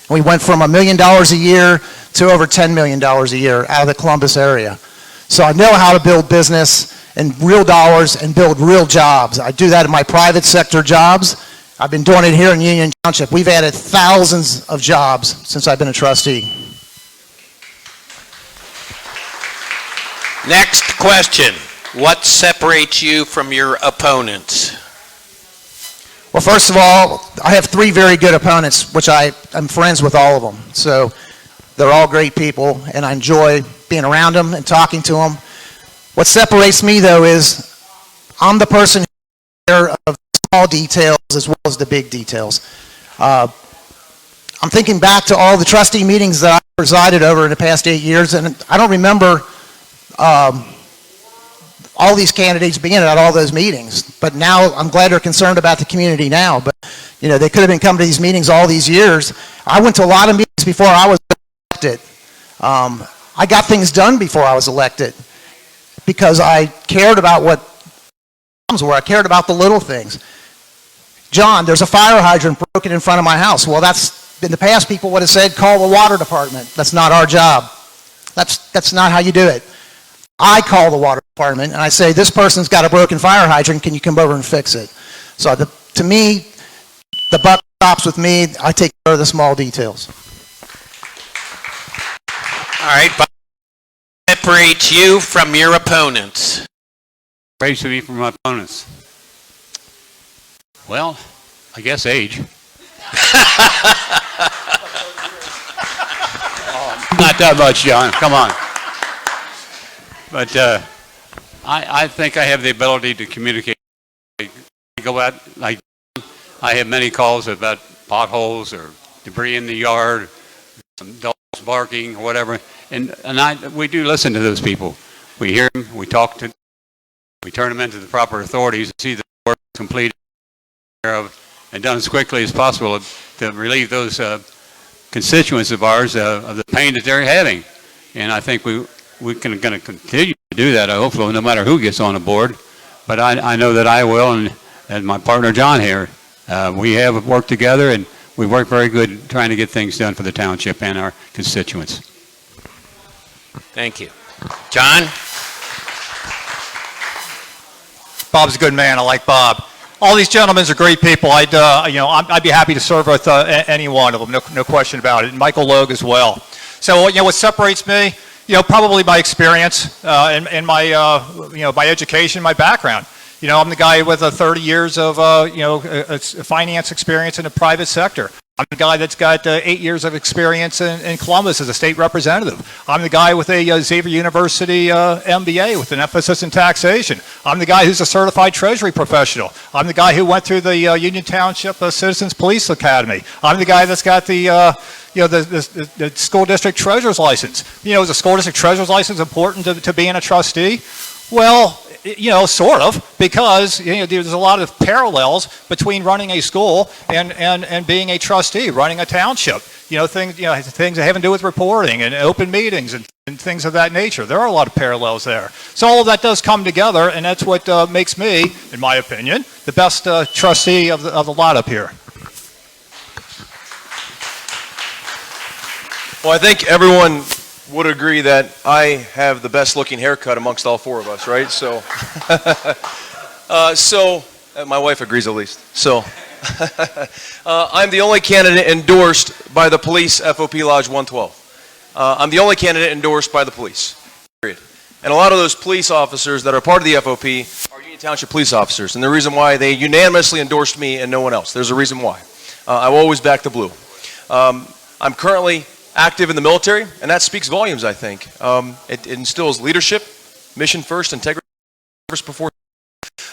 We went from $1 million a year to over $10 million a year out of the Columbus area. So I know how to build business and real dollars and build real jobs. I do that in my private sector jobs. I've been doing it here in Union Township. We've added thousands of jobs since I've been a trustee. Next question. What separates you from your opponents? Well, first of all, I have 3 very good opponents, which I'm friends with all of them. So they're all great people, and I enjoy being around them and talking to them. What separates me, though, is I'm the person who's aware of small details as well as the big details. I'm thinking back to all the trustee meetings that I presided over in the past 8 years, and I don't remember all these candidates being at all those meetings. But now I'm glad they're concerned about the community now. But they could have been coming to these meetings all these years. I went to a lot of meetings before I was elected. I got things done before I was elected because I cared about what problems were. I cared about the little things. John, there's a fire hydrant broken in front of my house. Well, that's, in the past, people would have said, call the water department. That's not our job. That's not how you do it. I call the water department and I say, this person's got a broken fire hydrant, can you come over and fix it? So to me, the buck stops with me. I take care of the small details. All right, Bob, separates you from your opponents. Praise to me from my opponents. Well, I guess age. Not that much, John. Come on. But I think I have the ability to communicate. I go out, like, I have many calls about potholes or debris in the yard, some dogs barking or whatever, and we do listen to those people. We hear them, we talk to them, we turn them into the proper authorities to see the work completed and done as quickly as possible to relieve those constituents of ours of the pain that they're having. And I think we're going to continue to do that, hopefully, no matter who gets on the board. But I know that I will, and my partner John here, we have worked together, and we work very good trying to get things done for the township and our constituents. Thank you. John? Bob's a good man. I like Bob. All these gentlemen are great people. I'd be happy to serve with any one of them. No question about it. And Michael Logue as well. So, what separates me, probably my experience and my education, my background. I'm the guy with 30 years of finance experience in the private sector. I'm the guy that's got 8 years of experience in Columbus as a state representative. I'm the guy with a Xavier University MBA with an emphasis in taxation. I'm the guy who's a certified treasury professional. I'm the guy who went through the Union Township Citizens Police Academy. I'm the guy that's got the school district treasurer's license. Is a school district treasurer's license important to being a trustee? Well, sort of, because there's a lot of parallels between running a school and being a trustee, running a township. Things that have to do with reporting and open meetings and things of that nature. There are a lot of parallels there. So all of that does come together, and that's what makes me, in my opinion, the best trustee of the lot up here. Well, I think everyone would agree that I have the best looking haircut amongst all four of us, right? So, my wife agrees at least. So, I'm the only candidate endorsed by the police FOP Lodge 112. I'm the only candidate endorsed by the police, period. And a lot of those police officers that are part of the FOP are Union Township police officers. And the reason why they unanimously endorsed me and no one else. There's a reason why. I will always back the blue. I'm currently active in the military, and that speaks volumes, I think. It instills leadership, mission first, integrity first before.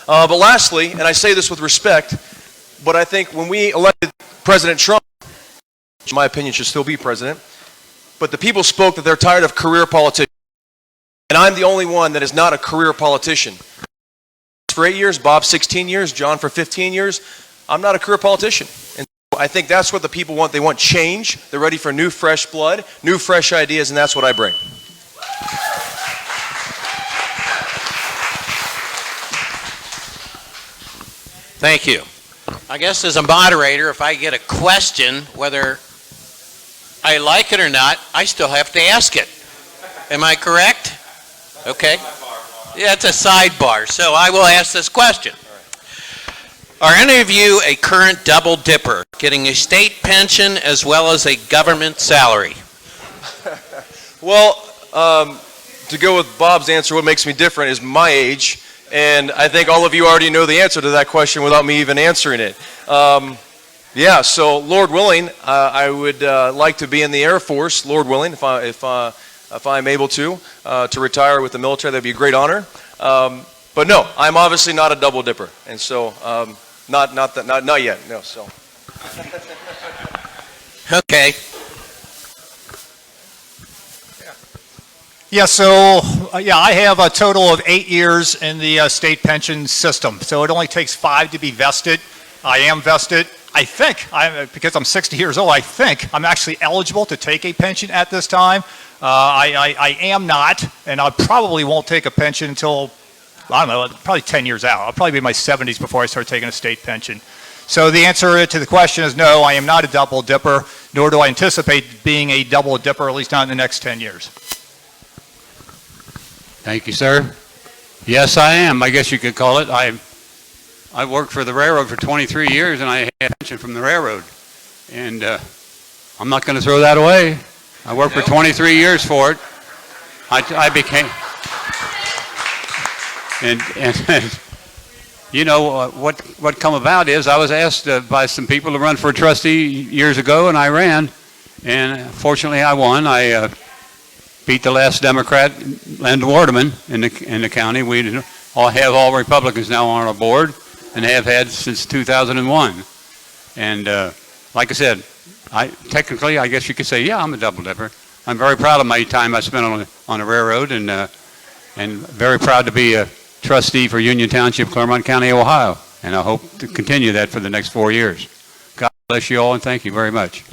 But lastly, and I say this with respect, but I think when we elected President Trump, which in my opinion should still be president, but the people spoke that they're tired of career politicians. And I'm the only one that is not a career politician. For 8 years, Bob 16 years, John for 15 years, I'm not a career politician. And I think that's what the people want. They want change. They're ready for new, fresh blood, new, fresh ideas, and that's what I bring. Thank you. I guess as a moderator, if I get a question, whether I like it or not, I still have to ask it. Am I correct? Okay. Yeah, it's a sidebar, so I will ask this question. Are any of you a current double dipper, getting a state pension as well as a government salary? Well, to go with Bob's answer, what makes me different is my age, and I think all of you already know the answer to that question without me even answering it. Yeah, so Lord willing, I would like to be in the Air Force, Lord willing, if I'm able to retire with the military. That'd be a great honor. But no, I'm obviously not a double dipper, and so not yet. No, so. Okay. Yeah, so I have a total of 8 years in the state pension system. So it only takes 5 to be vested. I am vested. I think, because I'm 60 years old, I think I'm actually eligible to take a pension at this time. I am not, and I probably won't take a pension until, I don't know, probably 10 years out. I'll probably be in my 70s before I start taking a state pension. So the answer to the question is no, I am not a double dipper, nor do I anticipate being a double dipper, at least not in the next 10 years. Thank you, sir. Yes, I am. I guess you could call it. I worked for the railroad for 23 years, and I had a pension from the railroad. And I'm not going to throw that away. I worked for 23 years for it. I became... And you know, what come about is I was asked by some people to run for a trustee years ago, and I ran. And fortunately, I won. I beat the last Democrat, Linda Wardeman, in the county. We all have all Republicans now on our board, and have had since 2001. And like I said, technically, I guess you could say, yeah, I'm a double dipper. I'm very proud of my time I spent on the railroad, and very proud to be a trustee for Union Township, Clermont County, Ohio. And I hope to continue that for the next 4 years. God bless you all, and thank you very much.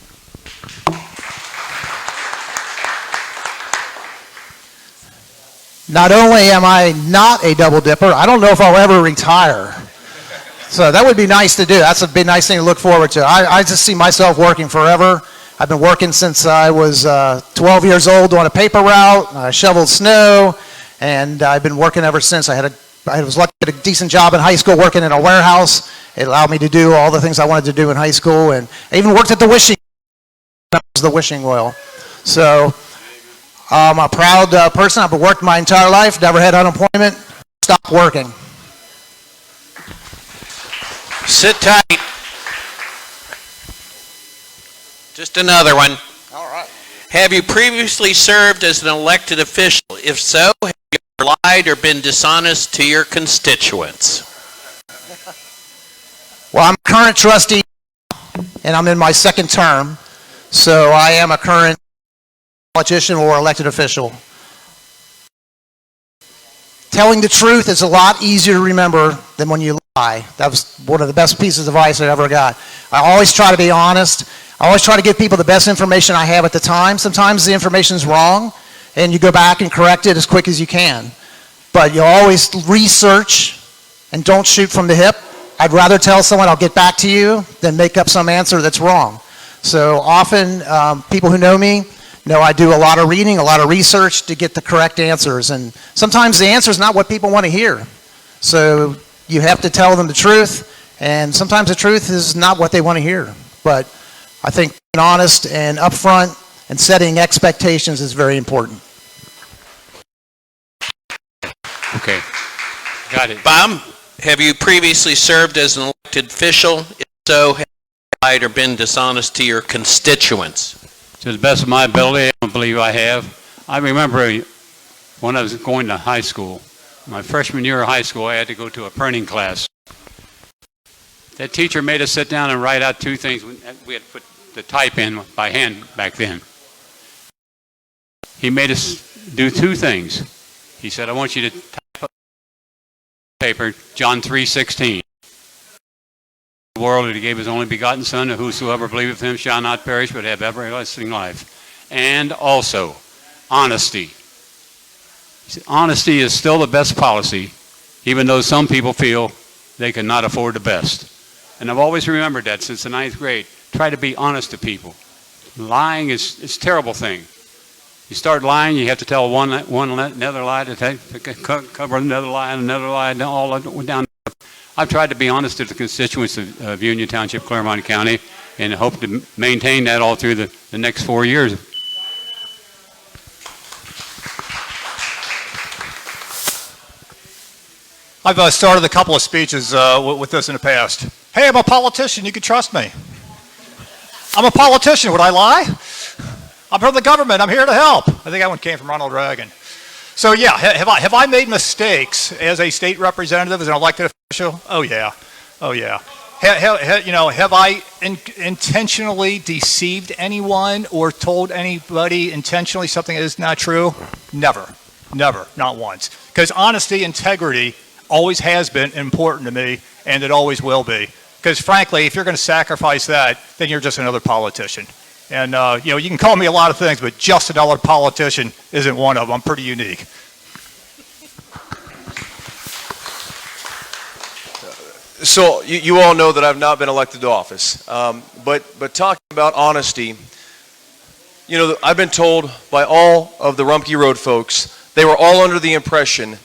Not only am I not a double dipper, I don't know if I'll ever retire. So that would be nice to do. That's a big nice thing to look forward to. I just see myself working forever. I've been working since I was 12 years old on a paper route. I shoveled snow, and I've been working ever since. I was lucky to get a decent job in high school working in a warehouse. It allowed me to do all the things I wanted to do in high school, and I even worked at the wishing oil. So I'm a proud person. I've worked my entire life, never had unemployment, stopped working. Sit tight. Just another one. All right. Have you previously served as an elected official? If so, have you ever lied or been dishonest to your constituents? Well, I'm a current trustee, and I'm in my second term, so I am a current politician or elected official. Telling the truth is a lot easier to remember than when you lie. That was one of the best pieces of advice I ever got. I always try to be honest. I always try to give people the best information I have at the time. Sometimes the information's wrong, and you go back and correct it as quick as you can. But you always research and don't shoot from the hip. I'd rather tell someone I'll get back to you than make up some answer that's wrong. So often, people who know me know I do a lot of reading, a lot of research to get the correct answers. And sometimes the answer is not what people want to hear. So you have to tell them the truth, and sometimes the truth is not what they want to hear. But I think being honest and upfront and setting expectations is very important. Okay. Got it. Bob, have you previously served as an elected official? If so, have you lied or been dishonest to your constituents? To the best of my ability, I don't believe I have. I remember when I was going to high school, my freshman year of high school, I had to go to a printing class. That teacher made us sit down and write out two things. We had to put the type in by hand back then. He made us do two things. He said, I want you to type up paper, John 3:16. The world that he gave his only begotten Son, that whosoever believeth him shall not perish, but have everlasting life. And also, honesty. See, honesty is still the best policy, even though some people feel they cannot afford the best. And I've always remembered that since the 9th grade. Try to be honest to people. Lying is a terrible thing. You start lying, you have to tell another lie to cover another lie, all down. I've tried to be honest to the constituents of Union Township, Clermont County, and hope to maintain that all through the next 4 years. I've started a couple of speeches with this in the past. Hey, I'm a politician. You can trust me. I'm a politician. Would I lie? I'm from the government. I'm here to help. I think that one came from Ronald Reagan. So yeah, have I made mistakes as a state representative, as an elected official? Oh yeah, oh yeah. Have I intentionally deceived anyone or told anybody intentionally something that is not true? Never, never, not once. Because honesty, integrity always has been important to me, and it always will be. Because frankly, if you're going to sacrifice that, then you're just another politician. And, you can call me a lot of things, but just another politician isn't one of them. I'm pretty unique. So you all know that I've not been elected to office, but talking about honesty, I've been told by all of the Rumpke Road folks, they were all under the impression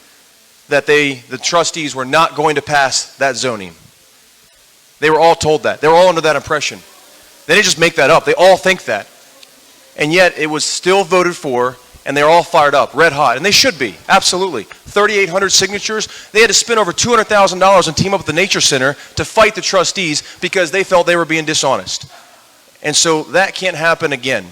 that the trustees were not going to pass that zoning. They were all told that. They were all under that impression. They didn't just make that up. They all think that. And yet it was still voted for, and they're all fired up, red hot. And they should be, absolutely. 3,800 signatures. They had to spend over $200,000 and team up with the Nature Center to fight the trustees because they felt they were being dishonest. And so that can't happen again.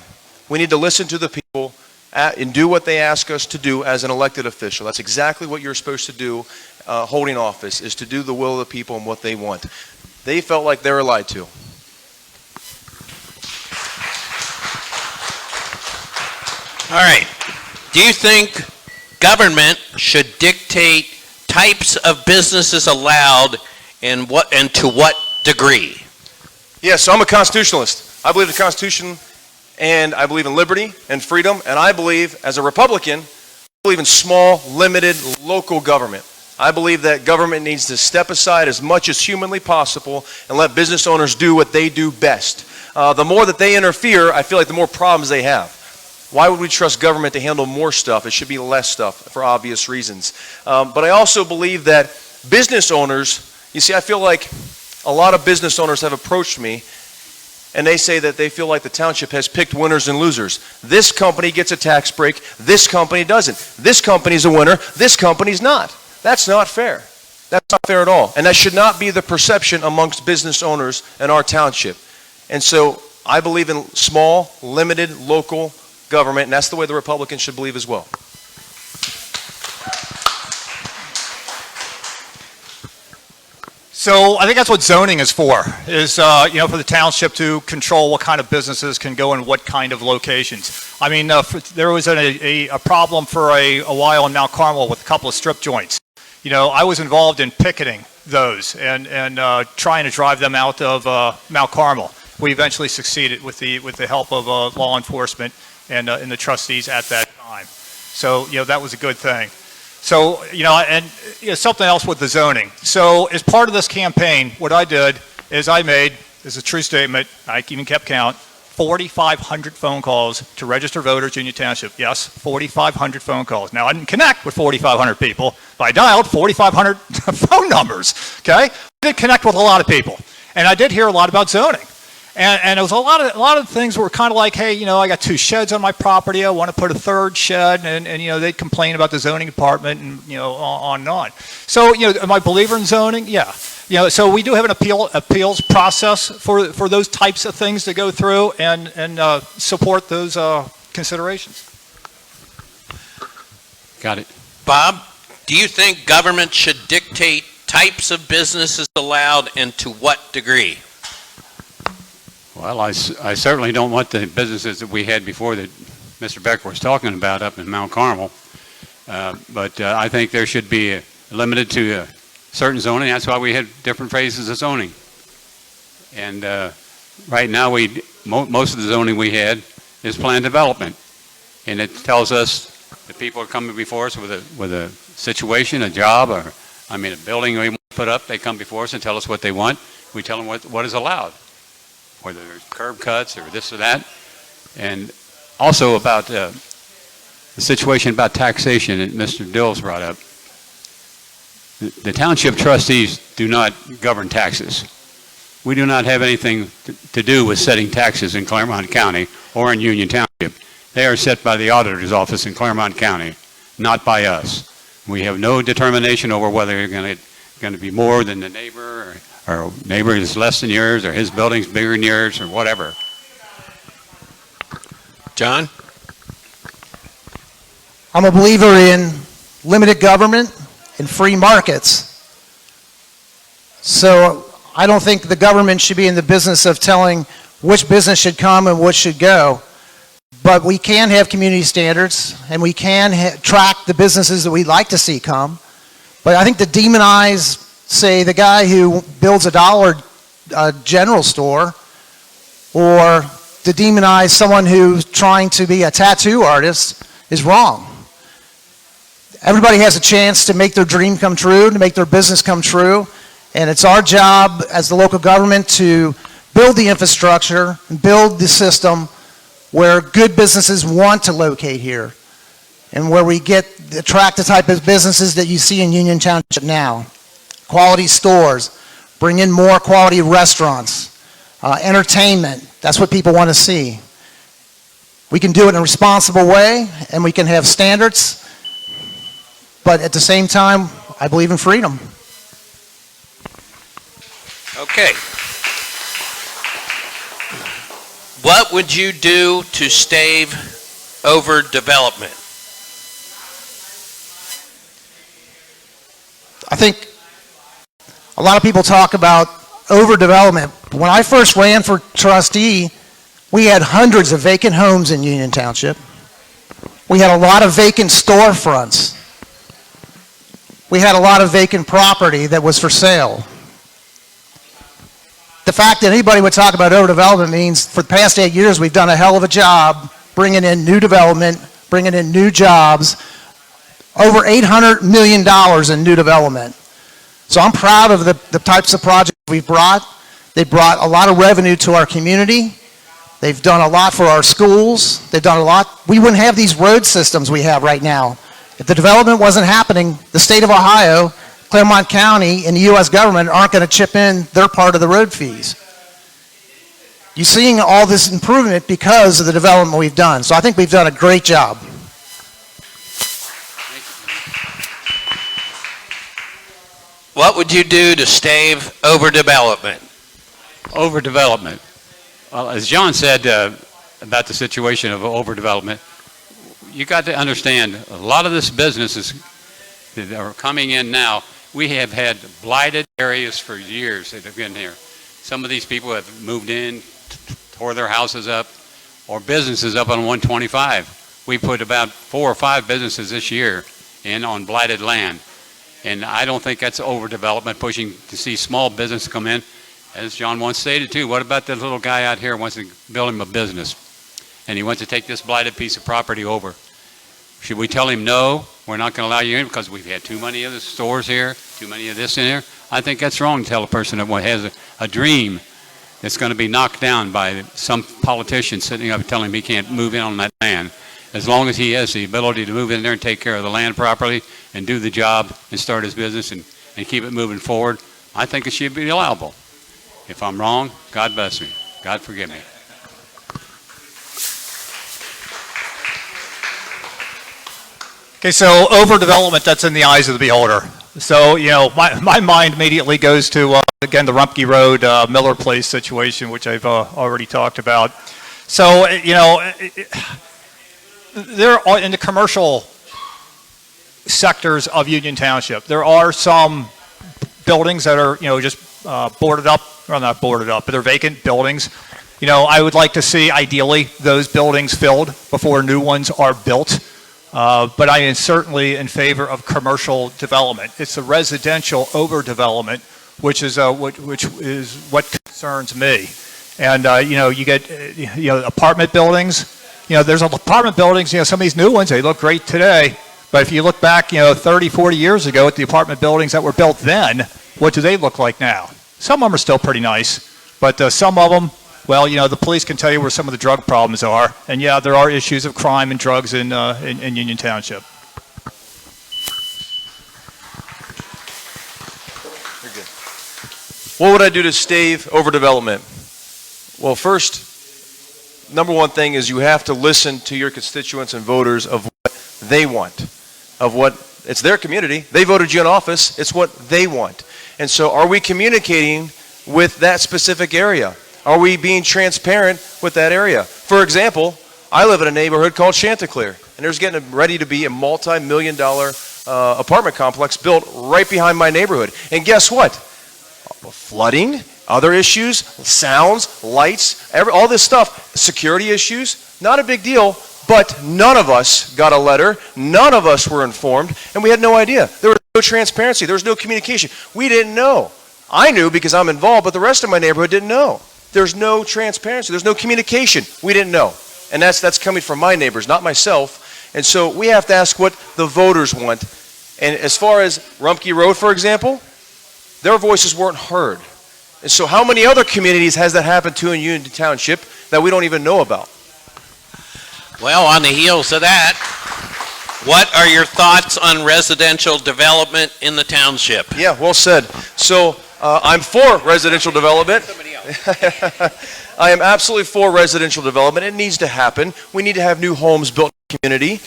We need to listen to the people and do what they ask us to do as an elected official. That's exactly what you're supposed to do holding office, is to do the will of the people and what they want. They felt like they were lied to. All right. Do you think government should dictate types of businesses allowed and to what degree? Yes, so I'm a constitutionalist. I believe in the Constitution, and I believe in liberty and freedom, and I believe, as a Republican, I believe in small, limited, local government. I believe that government needs to step aside as much as humanly possible and let business owners do what they do best. The more that they interfere, I feel like the more problems they have. Why would we trust government to handle more stuff? It should be less stuff for obvious reasons. But I also believe that business owners, you see, I feel like a lot of business owners have approached me and they say that they feel like the township has picked winners and losers. This company gets a tax break, this company doesn't. This company's a winner, this company's not. That's not fair. That's not fair at all. And that should not be the perception amongst business owners in our township. And so I believe in small, limited, local government, and that's the way the Republicans should believe as well. So I think that's what zoning is for, is for the township to control what kind of businesses can go in what kind of locations. I mean, there was a problem for a while in Mount Carmel with a couple of strip joints. I was involved in picketing those and trying to drive them out of Mount Carmel. We eventually succeeded with the help of law enforcement and the trustees at that time. So that was a good thing. So, something else with the zoning. So, as part of this campaign, what I did is I made, this is a true statement, I even kept count, 4,500 phone calls to register voters, Union Township. Yes, 4,500 phone calls. Now, I didn't connect with 4,500 people, but I dialed 4,500 phone numbers, okay? I did connect with a lot of people, and I did hear a lot about zoning. And it was a lot of things were kind of like, hey, I got 2 sheds on my property. I want to put a 3rd shed, and they'd complain about the zoning department, and on and on. So am I a believer in zoning? Yeah. So we do have an appeals process for those types of things to go through and support those considerations. Got it. Bob, do you think government should dictate types of businesses allowed and to what degree? Well, I certainly don't want the businesses that we had before that Mr. Becker was talking about up in Mount Carmel. But I think there should be limited to certain zoning. That's why we have different phases of zoning. And right now, most of the zoning we had is planned development. And it tells us that people are coming before us with a situation, a job, or a building we want to put up. They come before us and tell us what they want. We tell them what is allowed, whether there's curb cuts or this or that. And also about the situation about taxation that Mr. Dills brought up. The township trustees do not govern taxes. We do not have anything to do with setting taxes in Claremont County or in Union Township. They are set by the auditor's office in Claremont County, not by us. We have no determination over whether you're going to be more than the neighbor, or neighbor is less than yours, or his building's bigger than yours, or whatever. John? I'm a believer in limited government and free markets. So I don't think the government should be in the business of telling which business should come and which should go. But we can have community standards, and we can track the businesses that we'd like to see come. But I think to demonize, say, the guy who builds a dollar a general store or to demonize someone who's trying to be a tattoo artist is wrong. Everybody has a chance to make their dream come true, to make their business come true, and it's our job as the local government to build the infrastructure and build the system where good businesses want to locate here and where we attract the type of businesses that you see in Union Township now. Quality stores, bring in more quality restaurants, entertainment. That's what people want to see. We can do it in a responsible way, and we can have standards, but at the same time, I believe in freedom. Okay. What would you do to stave overdevelopment? I think a lot of people talk about overdevelopment. When I first ran for trustee, we had hundreds of vacant homes in Union Township. We had a lot of vacant storefronts. We had a lot of vacant property that was for sale. The fact that anybody would talk about overdevelopment means for the past 8 years we've done a hell of a job bringing in new development, bringing in new jobs, over $800 million in new development. So I'm proud of the types of projects we've brought. They brought a lot of revenue to our community. They've done a lot for our schools. They've done a lot. We wouldn't have these road systems we have right now. If the development wasn't happening, the state of Ohio, Claremont County, and the U.S. government aren't going to chip in their part of the road fees. You're seeing all this improvement because of the development we've done. So I think we've done a great job. What would you do to stave overdevelopment? Overdevelopment. Well, as John said about the situation of overdevelopment, you got to understand a lot of this businesses that are coming in now, we have had blighted areas for years that have been here. Some of these people have moved in, tore their houses up, or businesses up on 125. We put about 4 or 5 businesses this year in on blighted land. And I don't think that's overdevelopment, pushing to see small business come in. As John once stated too, what about the little guy out here who wants to build him a business? And he wants to take this blighted piece of property over. Should we tell him, no, we're not going to allow you in because we've had too many of the stores here, too many of this in here? I think that's wrong to tell a person that has a dream that's going to be knocked down by some politician sitting up telling him he can't move in on that land. As long as he has the ability to move in there and take care of the land properly and do the job and start his business and keep it moving forward, I think it should be allowable. If I'm wrong, God bless me. God forgive me. Okay, so overdevelopment, that's in the eyes of the beholder. So, you know, my mind immediately goes to, again, the Rumpke Road, Miller Place situation, which I've already talked about. So, you know, there are, in the commercial sectors of Union Township, there are some buildings that are, you know, just boarded up, or not boarded up, but they're vacant buildings. You know, I would like to see, ideally, those buildings filled before new ones are built. But I am certainly in favor of commercial development. It's the residential overdevelopment, which is what concerns me. And you know, you get apartment buildings. You know, there's apartment buildings. You know, some of these new ones, they look great today. But if you look back, you know, 30, 40 years ago at the apartment buildings that were built then, what do they look like now? Some of them are still pretty nice, but some of them, well, you know, the police can tell you where some of the drug problems are. And yeah, there are issues of crime and drugs in Union Township. You're good. What would I do to stave overdevelopment? Well, first, number one thing is you have to listen to your constituents and voters of what they want, of what, it's their community. They voted you in office. It's what they want. And so are we communicating with that specific area? Are we being transparent with that area? For example, I live in a neighborhood called Chanticleer, and there's getting ready to be a multi-million-dollar apartment complex built right behind my neighborhood. And guess what? Flooding, other issues, sounds, lights, all this stuff, security issues, not a big deal, but none of us got a letter, none of us were informed, and we had no idea. There was no transparency, there was no communication. We didn't know. I knew because I'm involved, but the rest of my neighborhood didn't know. There's no transparency. There's no communication. We didn't know. And that's coming from my neighbors, not myself. And so we have to ask what the voters want. And as far as Rumpke Road, for example, their voices weren't heard. And so how many other communities has that happened to in Union Township that we don't even know about? Well, on the heels of that, what are your thoughts on residential development in the township? Yeah, well said. So I'm for residential development. I am absolutely for residential development. It needs to happen. We need to have new homes built in the community,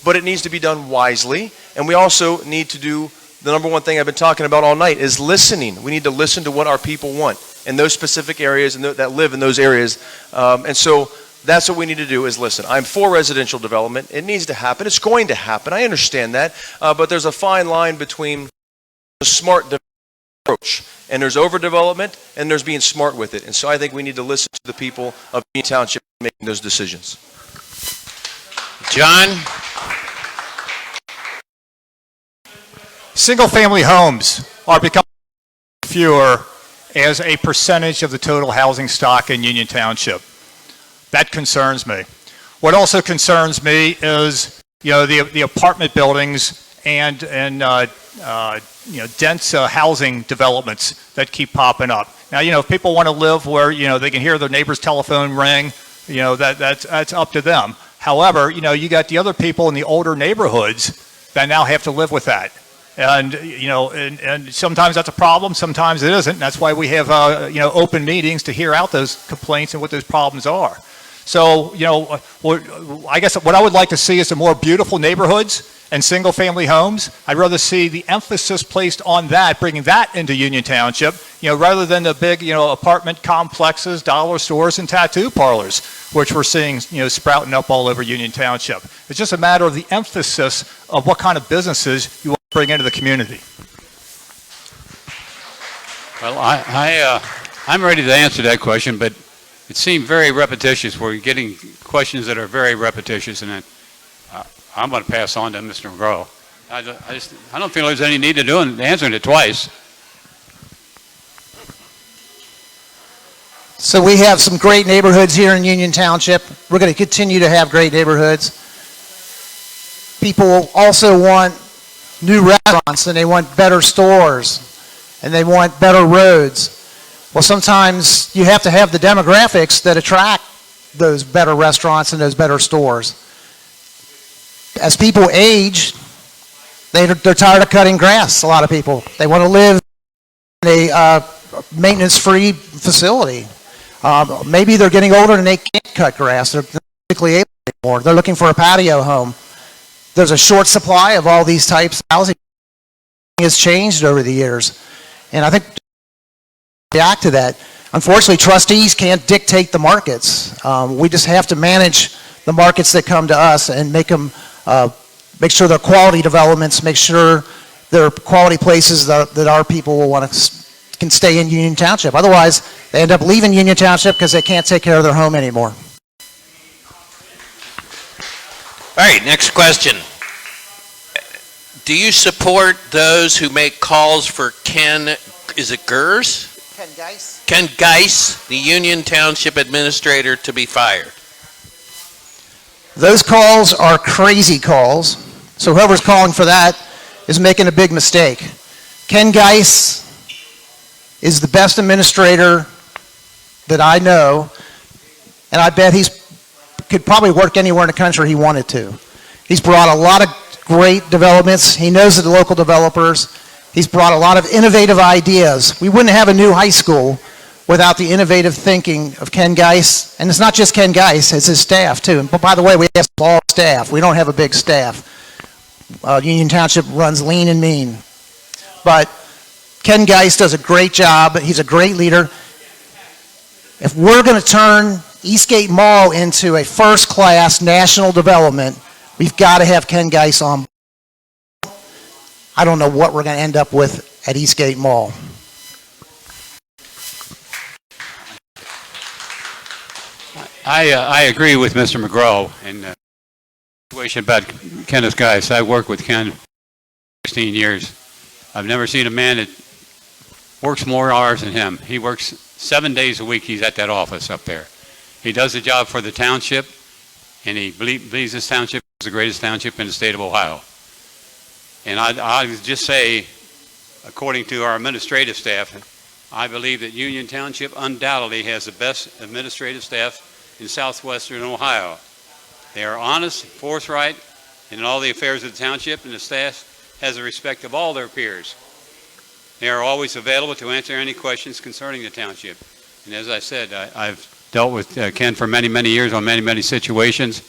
but it needs to be done wisely. And we also need to do the number one thing I've been talking about all night is listening. We need to listen to what our people want in those specific areas and that live in those areas. And so that's what we need to do is listen. I'm for residential development. It needs to happen. It's going to happen. I understand that. But there's a fine line between the smart approach, and there's overdevelopment, and there's being smart with it. And so I think we need to listen to the people of Union Township making those decisions. John? Single-family homes are becoming fewer as a percentage of the total housing stock in Union Township. That concerns me. What also concerns me is, the apartment buildings and dense housing developments that keep popping up. Now, if people want to live where, they can hear their neighbor's telephone ring, that's up to them. However, you got the other people in the older neighborhoods that now have to live with that. And, and sometimes that's a problem, sometimes it isn't. And that's why we have, open meetings to hear out those complaints and what those problems are. So, I guess what I would like to see is some more beautiful neighborhoods and single-family homes. I'd rather see the emphasis placed on that, bringing that into Union Township, rather than the big, apartment complexes, dollar stores, and tattoo parlors, which we're seeing, sprouting up all over Union Township. It's just a matter of the emphasis of what kind of businesses you want to bring into the community. Well, I'm ready to answer that question, but it seemed very repetitious. We're getting questions that are very repetitious, and I'm going to pass on to Mr. McGraw. I don't feel there's any need to do answering it twice. So we have some great neighborhoods here in Union Township. We're going to continue to have great neighborhoods. People also want new restaurants, and they want better stores, and they want better roads. Well, sometimes you have to have the demographics that attract those better restaurants and those better stores. As people age, they're tired of cutting grass, a lot of people. They want to live in a maintenance-free facility. Maybe they're getting older and they can't cut grass. They're not physically able anymore. They're looking for a patio home. There's a short supply of all these types of housing. Has changed over the years. And I think react to that. Unfortunately, trustees can't dictate the markets. We just have to manage the markets that come to us and make them, make sure they're quality developments, make sure they're quality places that our people will want to can stay in Union Township. Otherwise, they end up leaving Union Township because they can't take care of their home anymore. All right, next question. Do you support those who make calls for Ken Geis? Ken Geis, the Union Township Administrator, to be fired? Those calls are crazy calls. So whoever's calling for that is making a big mistake. Ken Geis is the best administrator that I know, and I bet could probably work anywhere in the country he wanted to. He's brought a lot of great developments. He knows the local developers. He's brought a lot of innovative ideas. We wouldn't have a new high school without the innovative thinking of Ken Geis. And it's not just Ken Geis, it's his staff too. But by the way, we have small staff. We don't have a big staff. Union Township runs lean and mean. But Ken Geis does a great job. He's a great leader. If we're going to turn Eastgate Mall into a first-class national development, we've got to have Ken Geis on. I don't know what we're going to end up with at Eastgate Mall. I agree with Mr. McGraw in the situation about Kenneth Geis. I worked with Ken for 16 years. I've never seen a man that works more hours than him. He works 7 days a week. He's at that office up there. He does the job for the township, and he believes this township is the greatest township in the state of Ohio. And I would just say, according to our administrative staff, I believe that Union Township undoubtedly has the best administrative staff in southwestern Ohio. They are honest, forthright in all the affairs of the township, and the staff has the respect of all their peers. They are always available to answer any questions concerning the township. And as I said, I've dealt with Ken for many, many years on many, many situations,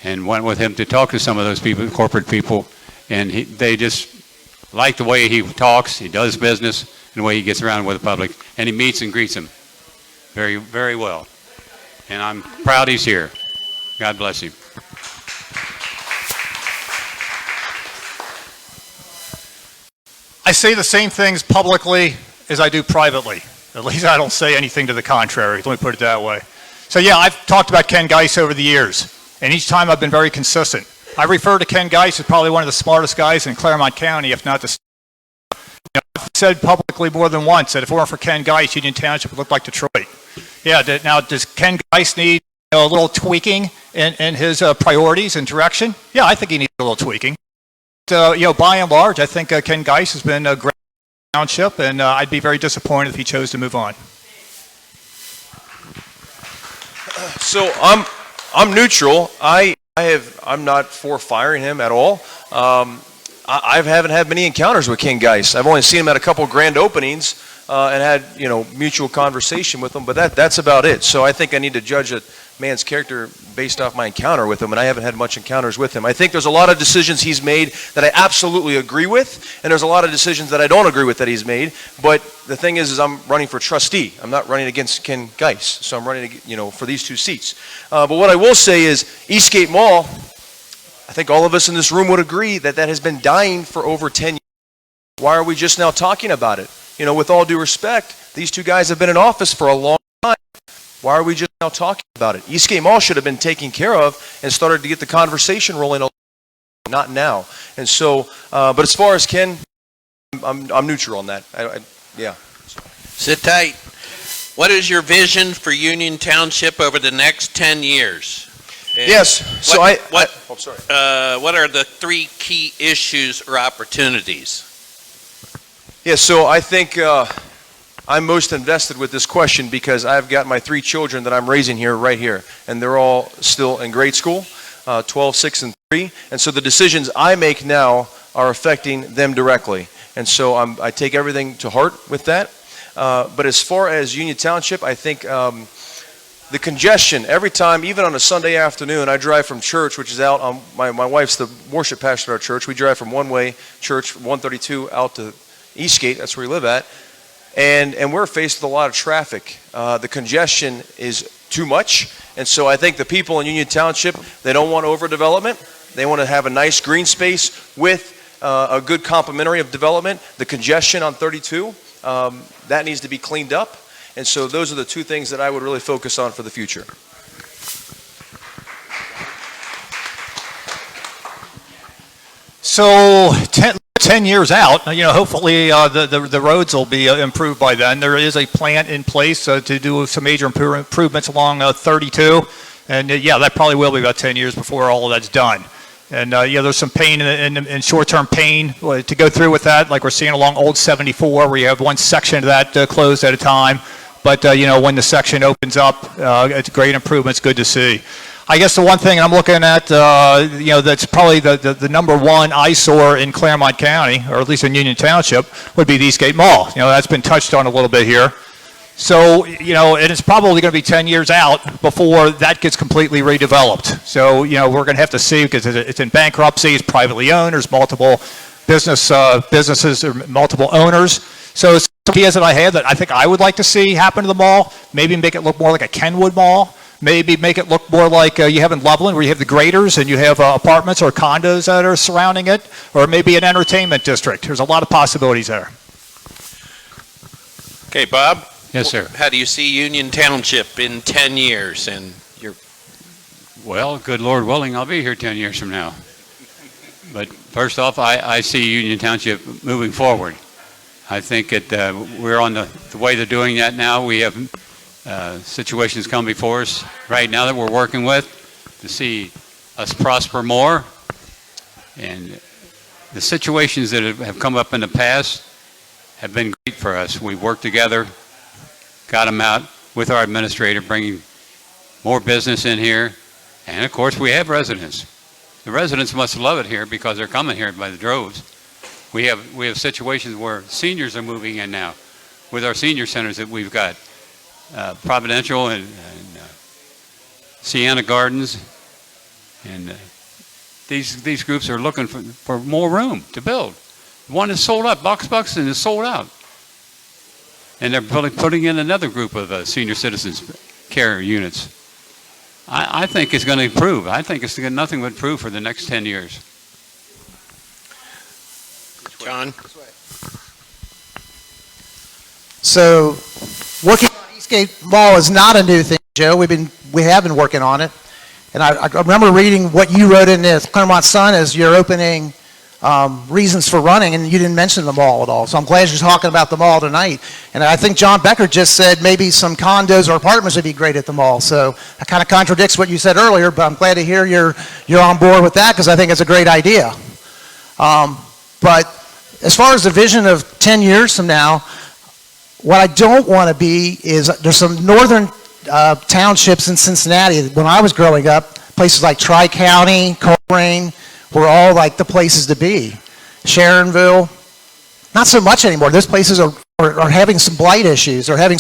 and went with him to talk to some of those people, corporate people, and they just like the way he talks, he does business, and the way he gets around with the public, and he meets and greets them very, very well. And I'm proud he's here. God bless you. I say the same things publicly as I do privately. At least I don't say anything to the contrary. Let me put it that way. So yeah, I've talked about Ken Geis over the years, and each time I've been very consistent. I refer to Ken Geis as probably one of the smartest guys in Claremont County, if not the. I've said publicly more than once that if it weren't for Ken Geis, Union Township would look like Detroit. Yeah. Now, does Ken Geis need a little tweaking in his priorities and direction? Yeah, I think he needs a little tweaking. But, by and large, I think Ken Geis has been a great township, and I'd be very disappointed if he chose to move on. So I'm neutral. I'm not for firing him at all. I haven't had many encounters with Ken Geis. I've only seen him at a couple grand openings and had mutual conversation with him, but that's about it. So I think I need to judge a man's character based off my encounter with him, and I haven't had much encounters with him. I think there's a lot of decisions he's made that I absolutely agree with, and there's a lot of decisions that I don't agree with that he's made. But the thing is I'm running for trustee. I'm not running against Ken Geis, so I'm running for these two seats. But what I will say is Eastgate Mall, I think all of us in this room would agree that has been dying for over 10 years. Why are we just now talking about it? With all due respect, these two guys have been in office for a long time. Why are we just now talking about it? Eastgate Mall should have been taken care of and started to get the conversation rolling, not now. And so, but as far as Ken, I'm neutral on that. Yeah. Sit tight. What is your vision for Union Township over the next 10 years? And yes. So I'm sorry. What are the 3 key issues or opportunities? Yeah, so I think I'm most invested with this question because I've got my 3 children that I'm raising here, right here, and they're all still in grade school, 12, 6, and 3. And so the decisions I make now are affecting them directly. And so I take everything to heart with that. But as far as Union Township, I think the congestion, every time, even on a Sunday afternoon, I drive from church, which is out on, my wife's the worship pastor at our church. We drive from one-way church, 132, out to Eastgate, that's where we live at, and we're faced with a lot of traffic. The congestion is too much, and so I think the people in Union Township, they don't want overdevelopment. They want to have a nice green space with a good complementary of development. The congestion on 32, that needs to be cleaned up, and so those are the 2 things that I would really focus on for the future. So 10 years out, hopefully the roads will be improved by then. There is a plan in place to do some major improvements along 32. And yeah, that probably will be about 10 years before all of that's done. And there's some pain and short-term pain to go through with that, like we're seeing along Old 74, where you have one section of that closed at a time. But, when the section opens up, it's a great improvement. It's good to see. I guess the one thing I'm looking at, that's probably the number 1 eyesore in Claremont County, or at least in Union Township, would be the Eastgate Mall. That's been touched on a little bit here. So, and it's probably going to be 10 years out before that gets completely redeveloped. So, we're going to have to see, because it's in bankruptcy, it's privately owned, there's multiple businesses or multiple owners. So some ideas that I have that I think I would like to see happen to the mall, maybe make it look more like a Kenwood Mall. Maybe make it look more like you have in Loveland, where you have the graders and you have apartments or condos that are surrounding it, or maybe an entertainment district. There's a lot of possibilities there. Okay, Bob? Yes, sir. How do you see Union Township in 10 years? And Well, good Lord willing, I'll be here 10 years from now. But first off, I see Union Township moving forward. I think that we're on the way to doing that now. We have situations come before us right now that we're working with to see us prosper more. And the situations that have come up in the past have been great for us. We worked together, got them out with our administrator, bringing more business in here. And of course, we have residents. The residents must love it here because they're coming here by the droves. We have situations where seniors are moving in now with our senior centers that we've got. Providential and Sienna Gardens. And these groups are looking for more room to build. One is sold out. Buxton is sold out. And they're putting in another group of senior citizens care units. I think it's going to improve. I think it's nothing but improve for the next 10 years. John? So, working on Eastgate Mall is not a new thing, Joe. We have been working on it. And I remember reading what you wrote in the Claremont Sun as your opening reasons for running, and you didn't mention the mall at all. So I'm glad you're talking about the mall tonight. And I think John Becker just said maybe some condos or apartments would be great at the mall. So that kind of contradicts what you said earlier, but I'm glad to hear you're on board with that because I think it's a great idea. But as far as the vision of 10 years from now, what I don't want to be is there's some northern townships in Cincinnati. When I was growing up, places like Tri-County, Coleraine, were all like the places to be. Sharonville, not so much anymore. Those places are having some blight issues. They're having,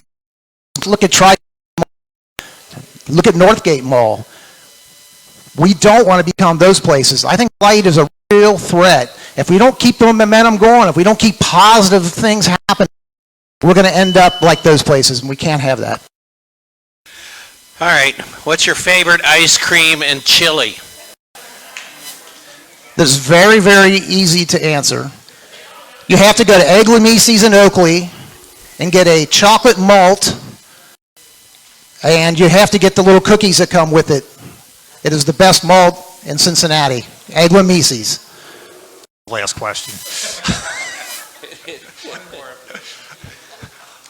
look at look at Northgate Mall. We don't want to become those places. I think blight is a real threat. If we don't keep the momentum going, if we don't keep positive things happening, we're going to end up like those places, and we can't have that. All right. What's your favorite ice cream and chili? This is very, very easy to answer. You have to go to Egg Lemisi's in Oakley and get a chocolate malt, and you have to get the little cookies that come with it. It is the best malt in Cincinnati, Egg Lemisi's. Last question.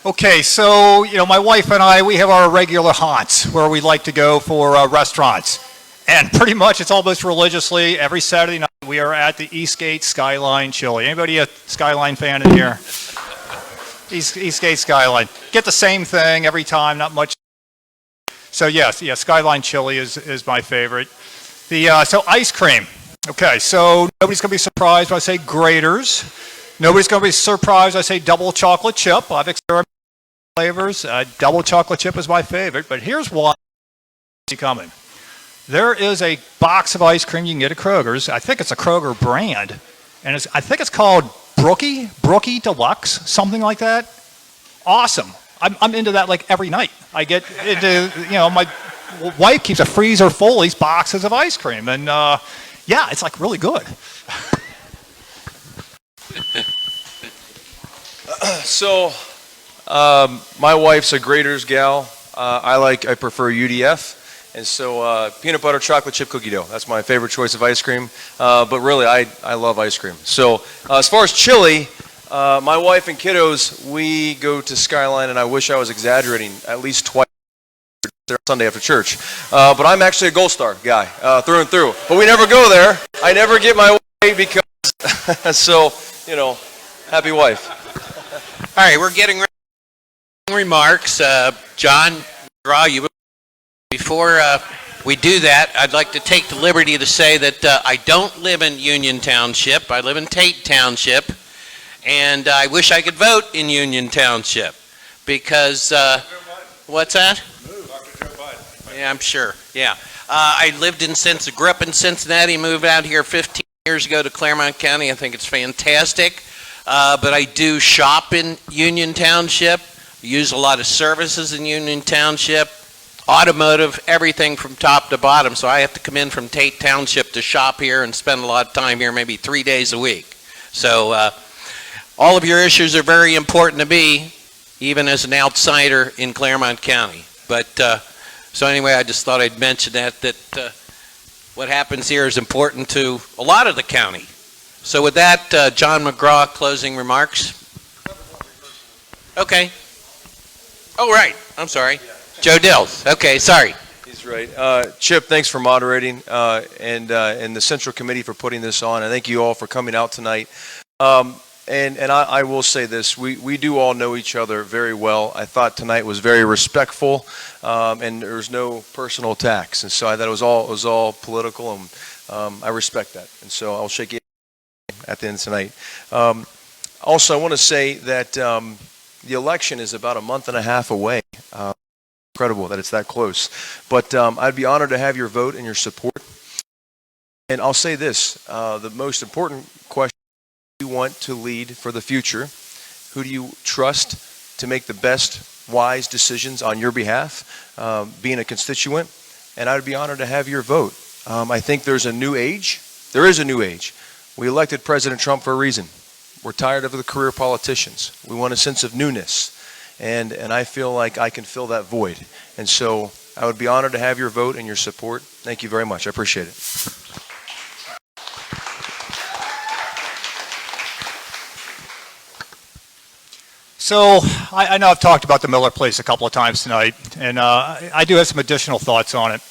Okay, so, my wife and I, we have our regular haunts where we like to go for restaurants. And pretty much it's almost religiously every Saturday night we are at the Eastgate Skyline Chili. Anybody a Skyline fan in here? Eastgate Skyline. Get the same thing every time, not much. So yes, Skyline Chili is my favorite. So ice cream. Okay, so nobody's going to be surprised when I say Graders. Nobody's going to be surprised when I say double chocolate chip. I've experimented with flavors. Double chocolate chip is my favorite, but here's one coming. There is a box of ice cream you can get at Kroger's. I think it's a Kroger brand, and I think it's called Brookie Deluxe, something like that. Awesome. I'm into that like every night. I get into, my wife keeps a freezer full of these boxes of ice cream, and it's like really good. So, my wife's a Graders gal. I prefer UDF. And so peanut butter chocolate chip cookie dough. That's my favorite choice of ice cream. But really, I love ice cream. So as far as chili, my wife and kiddos, we go to Skyline, and I wish I was exaggerating, at least twice there Sunday after church. But I'm actually a Gold Star guy through and through. But we never go there. I never get my way because, so, happy wife. All right, we're getting remarks. John, before we do that, I'd like to take the liberty to say that I don't live in Union Township. I live in Tate Township, and I wish I could vote in Union Township because, what's that? Yeah, I'm sure, yeah. I grew up in Cincinnati, moved out here 15 years ago to Claremont County. I think it's fantastic, but I do shop in Union Township, use a lot of services in Union Township, automotive, everything from top to bottom. So I have to come in from Tate Township to shop here and spend a lot of time here, maybe 3 days a week. So all of your issues are very important to me, even as an outsider in Claremont County. But so anyway, I just thought I'd mention that what happens here is important to a lot of the county. So with that, John McGraw, closing remarks. Okay. Oh, right. I'm sorry. Joe Dills. Okay, sorry. He's right. Chip, thanks for moderating, and the Central Committee for putting this on. And thank you all for coming out tonight. And I will say this, we do all know each other very well. I thought tonight was very respectful, and there was no personal attacks. And so I thought it was all political, and I respect that. And so I'll shake your hand at the end of tonight. Also, I want to say that the election is about a month and a half away. Incredible that it's that close. But I'd be honored to have your vote and your support. And I'll say this, the most important question: who do you want to lead for the future? Who do you trust to make the best, wise decisions on your behalf, being a constituent? And I'd be honored to have your vote. I think there's a new age. There is a new age. We elected President Trump for a reason. We're tired of the career politicians. We want a sense of newness. And I feel like I can fill that void. And so I would be honored to have your vote and your support. Thank you very much. I appreciate it. So I know I've talked about the Miller Place a couple of times tonight, and I do have some additional thoughts on it.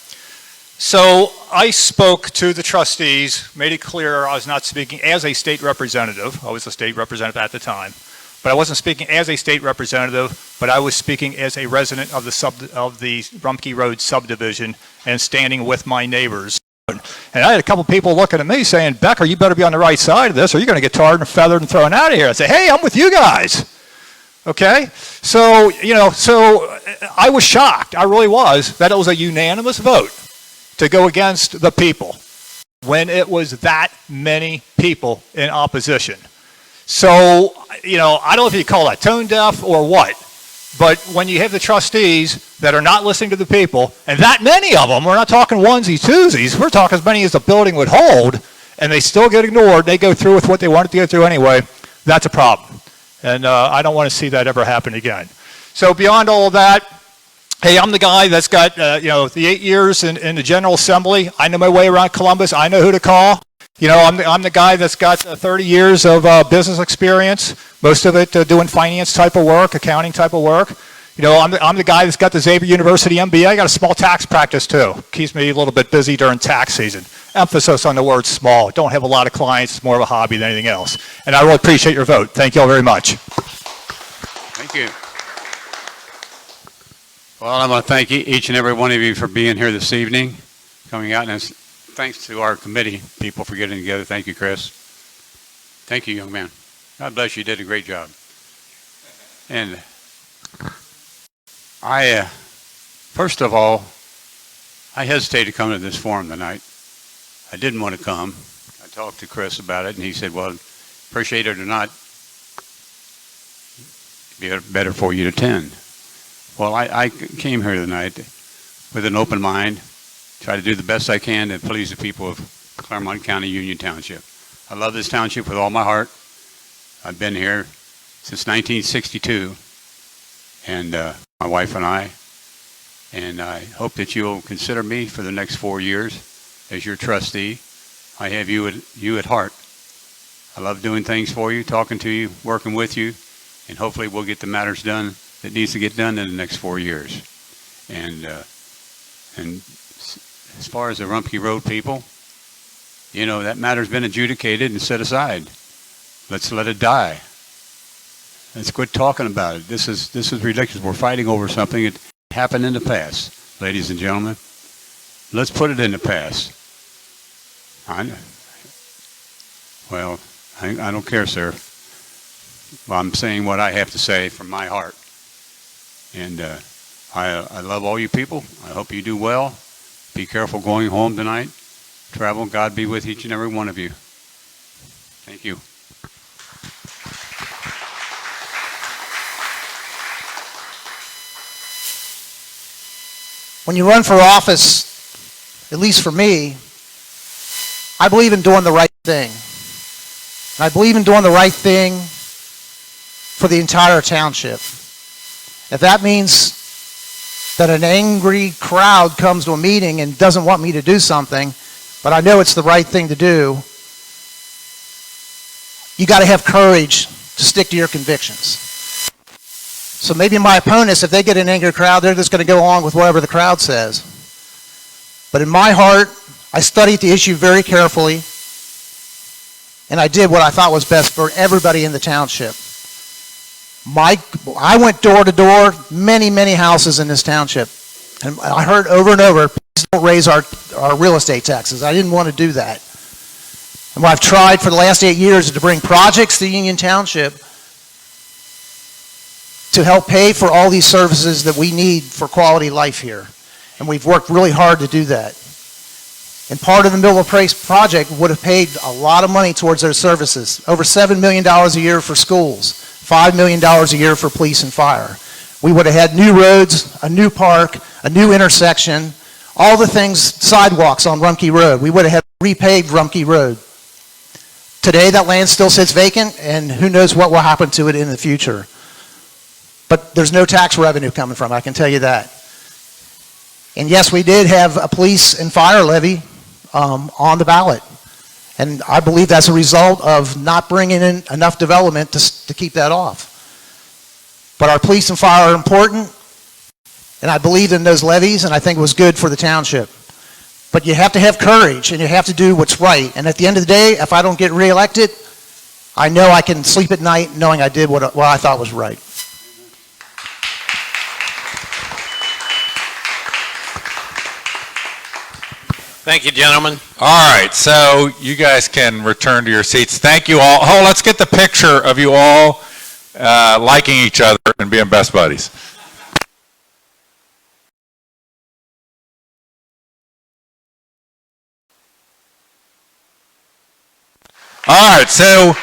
So I spoke to the trustees, made it clear I was not speaking as a state representative. I was a state representative at the time. But I wasn't speaking as a state representative, but I was speaking as a resident of the Rumpke Road subdivision and standing with my neighbors. And I had a couple people looking at me saying, "Becker, you better be on the right side of this or you're going to get tarred and feathered and thrown out of here." I said, "Hey, I'm with you guys." Okay? So, so I was shocked, I really was, that it was a unanimous vote to go against the people when it was that many people in opposition. So, I don't know if you call that tone deaf or what, but when you have the trustees that are not listening to the people, and that many of them, we're not talking onesies, twosies, we're talking as many as the building would hold, and they still get ignored, they go through with what they wanted to go through anyway, that's a problem. And I don't want to see that ever happen again. So beyond all of that, hey, I'm the guy that's got, the 8 years in the General Assembly. I know my way around Columbus. I know who to call. I'm the guy that's got 30 years of business experience, most of it doing finance type of work, accounting type of work. I'm the guy that's got the Xavier University MBA. I got a small tax practice too. Keeps me a little bit busy during tax season. Emphasis on the word small. Don't have a lot of clients. It's more of a hobby than anything else. And I really appreciate your vote. Thank you all very much. Thank you. Well, I want to thank each and every one of you for being here this evening, coming out, and thanks to our committee people for getting together. Thank you, Chris. Thank you, young man. God bless you. You did a great job. And first of all, I hesitated to come to this forum tonight. I didn't want to come. I talked to Chris about it, and he said, well, appreciate it or not, it'd be better for you to attend. Well, I came here tonight with an open mind, try to do the best I can to please the people of Claremont County, Union Township. I love this township with all my heart. I've been here since 1962, and my wife and I hope that you'll consider me for the next 4 years as your trustee. I have you at heart. I love doing things for you, talking to you, working with you, and hopefully we'll get the matters done that needs to get done in the next 4 years. And as far as the Rumpke Road people, that matter's been adjudicated and set aside. Let's let it die. Let's quit talking about it. This is ridiculous. We're fighting over something that happened in the past, ladies and gentlemen. Let's put it in the past. I don't care, sir. Well, I'm saying what I have to say from my heart. And I love all you people. I hope you do well. Be careful going home tonight. Travel. God be with each and every one of you. Thank you. When you run for office, at least for me, I believe in doing the right thing. And I believe in doing the right thing for the entire township. If that means that an angry crowd comes to a meeting and doesn't want me to do something, but I know it's the right thing to do, you got to have courage to stick to your convictions. So maybe my opponents, if they get an angry crowd, they're just going to go along with whatever the crowd says. But in my heart, I studied the issue very carefully, and I did what I thought was best for everybody in the township. I went door to door, many, many houses in this township, and I heard over and over, please don't raise our real estate taxes. I didn't want to do that. And what I've tried for the last 8 years is to bring projects to Union Township to help pay for all these services that we need for quality life here. And we've worked really hard to do that. And part of the Middle of Price project would have paid a lot of money towards those services. Over $7 million a year for schools, $5 million a year for police and fire. We would have had new roads, a new park, a new intersection, all the things, sidewalks on Rumpke Road. We would have had repaved Rumpke Road. Today, that land still sits vacant, and who knows what will happen to it in the future. But there's no tax revenue coming from it, I can tell you that. And yes, we did have a police and fire levy on the ballot. And I believe that's a result of not bringing in enough development to keep that off. But our police and fire are important, and I believe in those levies, and I think it was good for the township. But you have to have courage, and you have to do what's right. And at the end of the day, if I don't get reelected, I know I can sleep at night knowing I did what I thought was right. Thank you, gentlemen. All right, so you guys can return to your seats. Thank you all. Oh, let's get the picture of you all liking each other and being best buddies. All right, so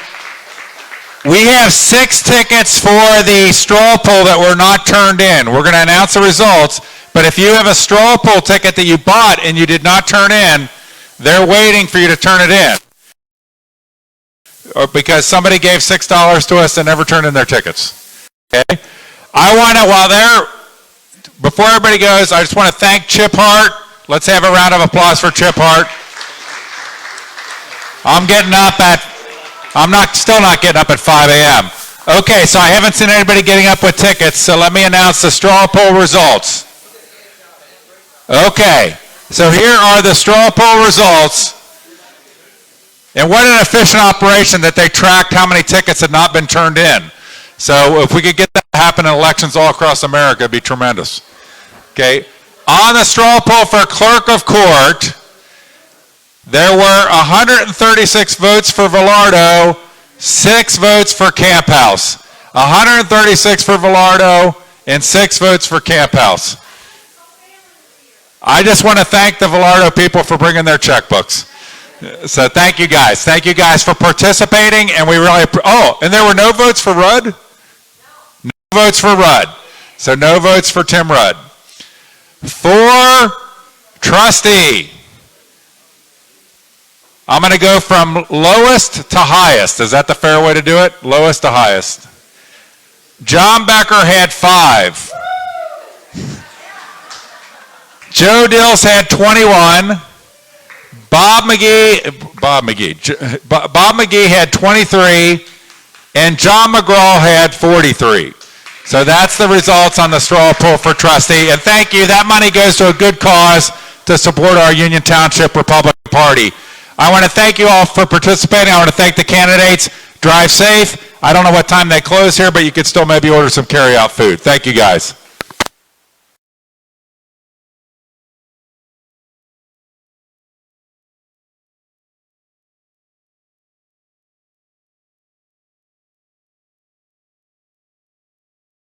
we have 6 tickets for the straw poll that were not turned in. We're going to announce the results, but if you have a straw poll ticket that you bought and you did not turn in, they're waiting for you to turn it in. Or because somebody gave $6 to us and never turned in their tickets. Okay? I want to, before everybody goes, I just want to thank Chip Hart. Let's have a round of applause for Chip Hart. Still not getting up at 5 a.m. Okay, so I haven't seen anybody getting up with tickets, so let me announce the straw poll results. Okay, so here are the straw poll results. And what an efficient operation that they tracked how many tickets had not been turned in. So if we could get that to happen in elections all across America, it'd be tremendous. Okay, on the straw poll for Clerk of Court, there were 136 votes for Velardo, 6 votes for Camp House. 136 for Velardo and 6 votes for Camp House. I just want to thank the Velardo people for bringing their checkbooks. So thank you guys. Thank you guys for participating, and we really, and there were no votes for Rudd? No votes for Rudd. So no votes for Tim Rudd. For Trustee, I'm going to go from lowest to highest. Is that the fair way to do it? Lowest to highest. John Becker had 5. Joe Dills had 21. Bob McGee had 23. And John McGraw had 43. So that's the results on the straw poll for Trustee. And thank you. That money goes to a good cause to support our Union Township Republican Party. I want to thank you all for participating. I want to thank the candidates. Drive safe. I don't know what time they close here, but you could still maybe order some carry-out food. Thank you, guys.